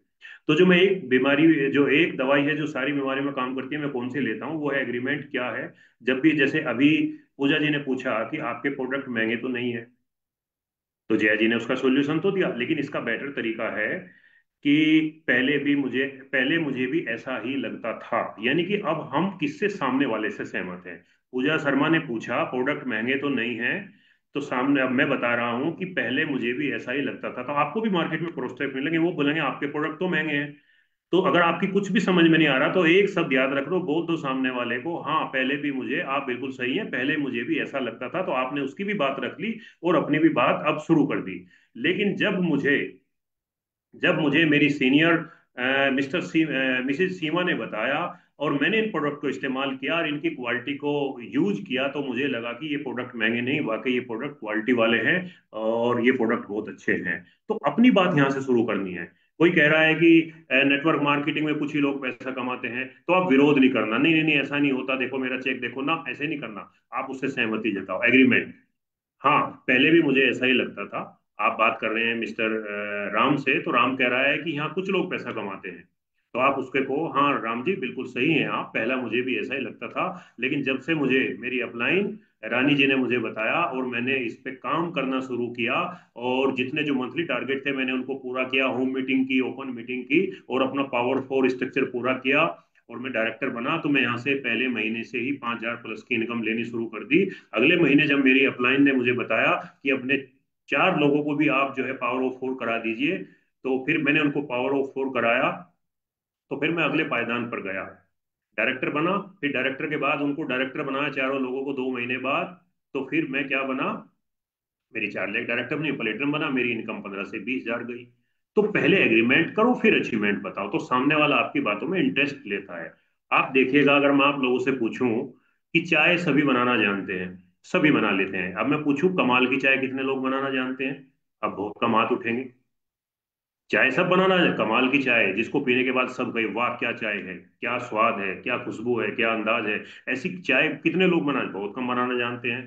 तो जो मैं एक बीमारी, जो एक दवाई है जो सारी बीमारियों में काम करती है, मैं कौन सी लेता हूँ, वो है एग्रीमेंट। क्या है, जब भी, जैसे अभी पूजा जी ने पूछा कि आपके प्रोडक्ट महंगे तो नहीं है, तो जया जी ने उसका सोल्यूशन तो दिया, लेकिन इसका बेटर तरीका है कि पहले मुझे भी ऐसा ही लगता था। यानी कि अब हम किससे, सामने वाले से सहमत हैं। पूजा शर्मा ने पूछा प्रोडक्ट महंगे तो नहीं है, तो सामने, अब मैं बता रहा हूं कि पहले मुझे भी ऐसा ही लगता था। तो आपको भी मार्केट में प्रोस्पेक्ट मिलेंगे, वो बोलेंगे आपके प्रोडक्ट तो महंगे हैं। तो अगर आपकी कुछ भी समझ में नहीं आ रहा, तो एक शब्द याद रख लो, बोल दो सामने वाले को, हाँ पहले भी मुझे, आप बिल्कुल सही है, पहले मुझे भी ऐसा लगता था। तो आपने उसकी भी बात रख ली और अपनी भी बात अब शुरू कर दी। लेकिन जब मुझे जब मुझे मेरी सीनियर मिसेज सीमा ने बताया और मैंने इन प्रोडक्ट को इस्तेमाल किया और इनकी क्वालिटी को यूज किया, तो मुझे लगा कि ये प्रोडक्ट महंगे नहीं, वाकई ये प्रोडक्ट क्वालिटी वाले हैं और ये प्रोडक्ट बहुत अच्छे हैं। तो अपनी बात यहाँ से शुरू करनी है। कोई कह रहा है कि नेटवर्क मार्केटिंग में कुछ ही लोग पैसा कमाते हैं, तो आप विरोध नहीं करना, नहीं नहीं नहीं ऐसा नहीं होता, देखो मेरा चेक देखो ना, ऐसे नहीं करना। आप उससे सहमति जताओ, एग्रीमेंट। हाँ, पहले भी मुझे ऐसा ही लगता था। आप बात कर रहे हैं मिस्टर राम से, तो राम कह रहा है कि यहाँ कुछ लोग पैसा कमाते हैं, तो आप उसके को, हाँ राम जी बिल्कुल सही हैं आप, पहला मुझे भी ऐसा ही लगता था। लेकिन जब से मुझे मेरी अपलाइन रानी जी ने मुझे बताया और मैंने इस पे काम करना शुरू किया, और जितने जो मंथली टारगेट थे मैंने उनको पूरा किया, होम मीटिंग की, ओपन मीटिंग की, और अपना पावर फोर स्ट्रक्चर पूरा किया, और मैं डायरेक्टर बना, तो मैं यहाँ से पहले महीने से ही 5,000 प्लस की इनकम लेनी शुरू कर दी। अगले महीने जब मेरी अपलाइन ने मुझे बताया कि अपने 4 लोगों को भी आप जो है पावर ऑफ फोर करा दीजिए, तो फिर मैंने उनको पावर ऑफ फोर कराया। तो फिर मैं अगले पायदान पर गया, डायरेक्टर बना। फिर डायरेक्टर के बाद उनको डायरेक्टर बनाया 4 लोगों को 2 महीने बाद। तो फिर मैं क्या बना, मेरी 4 लाख डायरेक्टर बनी, प्लेटिनम बना, मेरी इनकम 15 से 20 हजार गई। तो पहले एग्रीमेंट करो फिर अचीवमेंट बताओ, तो सामने वाला आपकी बातों में इंटरेस्ट लेता है। आप देखिएगा, अगर मैं आप लोगों से पूछूं कि चाय सभी बनाना जानते हैं, सभी बना लेते हैं, अब मैं पूछूं कमाल की चाय कितने लोग बनाना जानते हैं, अब बहुत कम हाथ उठेंगे। चाय सब बनाना है, कमाल की चाय जिसको पीने के बाद सब कहे वाह क्या चाय है, क्या स्वाद है, क्या खुशबू है, क्या अंदाज है, ऐसी चाय कितने लोग बनाना, बहुत कम बनाना जानते हैं।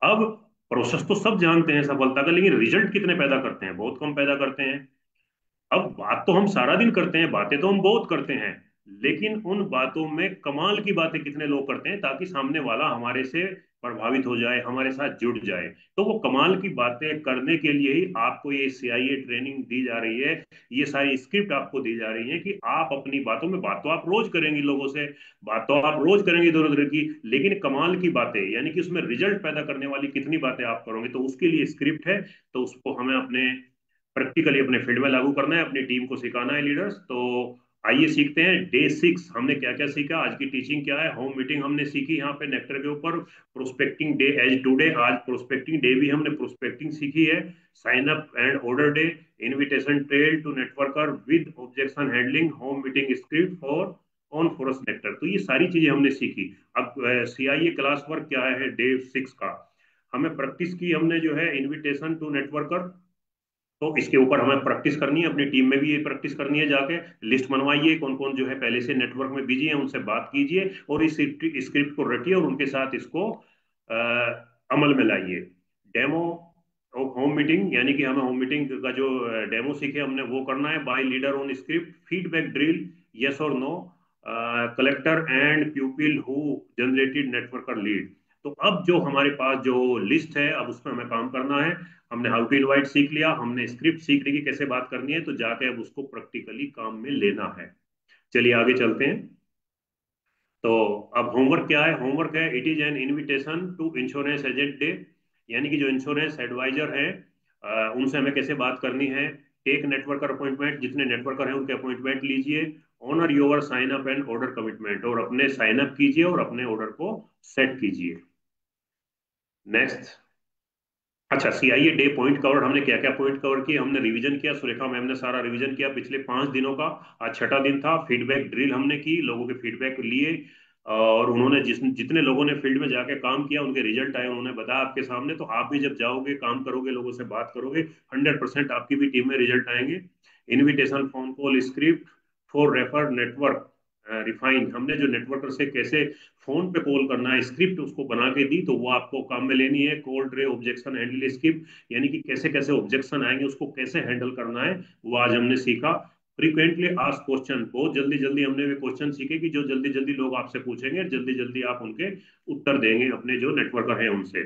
अब प्रोसेस तो सब जानते हैं सफलता का, लेकिन रिजल्ट कितने पैदा करते हैं, बहुत कम पैदा करते हैं। अब बात तो हम सारा दिन करते हैं, बातें तो हम बहुत करते हैं, लेकिन उन बातों में कमाल की बातें कितने लोग करते हैं ताकि सामने वाला हमारे से प्रभावित हो जाए, हमारे साथ जुड़ जाए। तो वो कमाल की बातें करने के लिए ही आपको ये सीआईए ट्रेनिंग दी जा रही है, ये सारी स्क्रिप्ट आपको दी जा रही है कि आप अपनी बातों में, बात तो आप रोज करेंगे लोगों से, बात तो आप रोज करेंगे इधर उधर की, लेकिन कमाल की बातें यानी कि उसमें रिजल्ट पैदा करने वाली कितनी बातें आप करोगे, तो उसके लिए स्क्रिप्ट है। तो उसको हमें अपने प्रैक्टिकली अपने फील्ड में लागू करना है, अपनी टीम को सिखाना है लीडर्स। तो आइए सीखते हैं डे 6 हमने क्या क्या सीखा, आज की टीचिंग क्या है। होम मीटिंग हमने सीखी यहाँ पे नेक्टर के ऊपर, प्रोस्पेक्टिंग डे एज टुडे, आज प्रोस्पेक्टिंग डे भी हमने प्रोस्पेक्टिंग सीखी है। Sign up and order day, invitation trail to networker with objection handling, home meeting script for on forest nectar, तो ये सारी चीजें हमने सीखी। अब सीआईए क्लास वर्क क्या है डे 6 का, हमें प्रैक्टिस की हमने जो है इनविटेशन टू नेटवर्कर, तो इसके ऊपर हमें प्रैक्टिस करनी है, अपनी टीम में भी ये प्रैक्टिस करनी है, जाके लिस्ट बनवाइए कौन कौन जो है पहले से नेटवर्क में बिजी है, उनसे बात कीजिए और इस स्क्रिप्ट को रटिए और उनके साथ इसको अमल में लाइए। डेमो ऑफ होम मीटिंग, यानी कि हमें होम मीटिंग का जो डेमो सीखे हमने वो करना है, by leader on script, feedback drill, yes और no, collector and pupil who generated networker lead. तो अब जो हमारे पास जो लिस्ट है, अब उसमें हमें काम करना है। हमने हाउ टू इनवाइट सीख लिया, हमने स्क्रिप्ट सीख ली कि कैसे बात करनी है, तो जाके अब उसको प्रैक्टिकली काम में लेना है। चलिए आगे चलते हैं। तो अब होमवर्क क्या है, होमवर्क है it is an invitation to insurance agent day, यानी कि जो इंश्योरेंस एडवाइजर है उनसे हमें कैसे बात करनी है। टेक नेटवर्कर अपॉइंटमेंट, जितने नेटवर्कर हैं उनके अपॉइंटमेंट लीजिए। Honour your sign up and order commitment, और अपने साइन अप कीजिए और अपने ऑर्डर को सेट कीजिए। नेक्स्ट, अच्छा सीआईए डे पॉइंट कवर, हमने क्या क्या पॉइंट कवर किए, हमने रिवीजन किया, सुरेखा मैम ने सारा रिवीजन किया पिछले 5 दिनों का। आज छठा दिन था, फीडबैक ड्रिल हमने की, लोगों के फीडबैक लिए, और उन्होंने जितने लोगों ने फील्ड में जाके काम किया उनके रिजल्ट आए, उन्होंने बताया आपके सामने। तो आप भी जब जाओगे काम करोगे लोगों से बात करोगे, 100% आपकी भी टीम में रिजल्ट आएंगे। Invitation phone call script for refer network refined, हमने जो नेटवर्कर से कैसे फोन पे कॉल करना है स्क्रिप्ट उसको बना के दी, तो वो आपको काम में लेनी है। Call tray objection handle script, यानी कि कैसे कैसे ऑब्जेक्शन आएंगे उसको कैसे हैंडल करना है, वो आज हमने सीखा। फ्रीक्वेंटली आस्क क्वेश्चन, बहुत जल्दी जल्दी हमने वे क्वेश्चन सीखे कि जो जल्दी जल्दी लोग आपसे पूछेंगे, जल्दी जल्दी आप उनके उत्तर देंगे अपने जो नेटवर्कर हैं उनसे।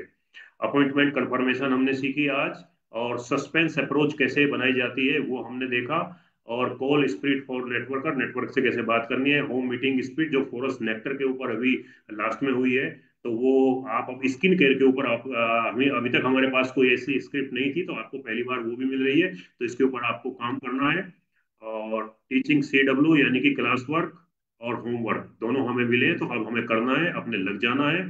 अपॉइंटमेंट कंफर्मेशन हमने सीखी आज, और सस्पेंस अप्रोच कैसे बनाई जाती है वो हमने देखा। और call speed for networker, network से कैसे बात करनी है। होम मीटिंग स्पीड जो फॉरेस्ट नेक्टर के ऊपर अभी लास्ट में हुई है, तो वो आप अब स्किन केयर के ऊपर आप हमें अभी तक हमारे पास कोई ऐसी स्क्रिप्ट नहीं थी, तो आपको पहली बार वो भी मिल रही है, तो इसके ऊपर आपको काम करना है। और टीचिंग CW यानी कि क्लास वर्क और होमवर्क दोनों हमें मिले, तो अब हमें करना है, अपने लग जाना है।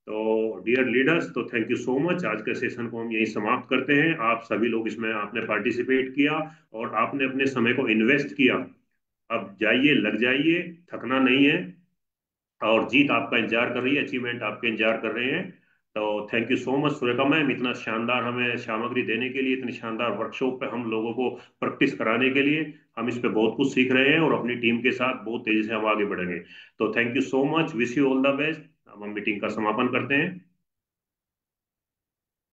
तो डियर लीडर्स, तो थैंक यू सो मच। आज के सेशन को हम यही समाप्त करते हैं। आप सभी लोग इसमें आपने पार्टिसिपेट किया और आपने अपने समय को इन्वेस्ट किया। अब जाइए, लग जाइए, थकना नहीं है, और जीत आपका इंतजार कर रही है, अचीवमेंट आपके इंतजार कर रहे हैं। तो thank you so much Surekha ma'am, इतना शानदार हमें सामग्री देने के लिए, इतनी शानदार वर्कशॉप पे हम लोगों को प्रैक्टिस कराने के लिए। हम इस पे बहुत कुछ सीख रहे हैं और अपनी टीम के साथ बहुत तेजी से हम आगे बढ़ेंगे। तो thank you so much, wish you all the best. अब हम मीटिंग का समापन करते हैं।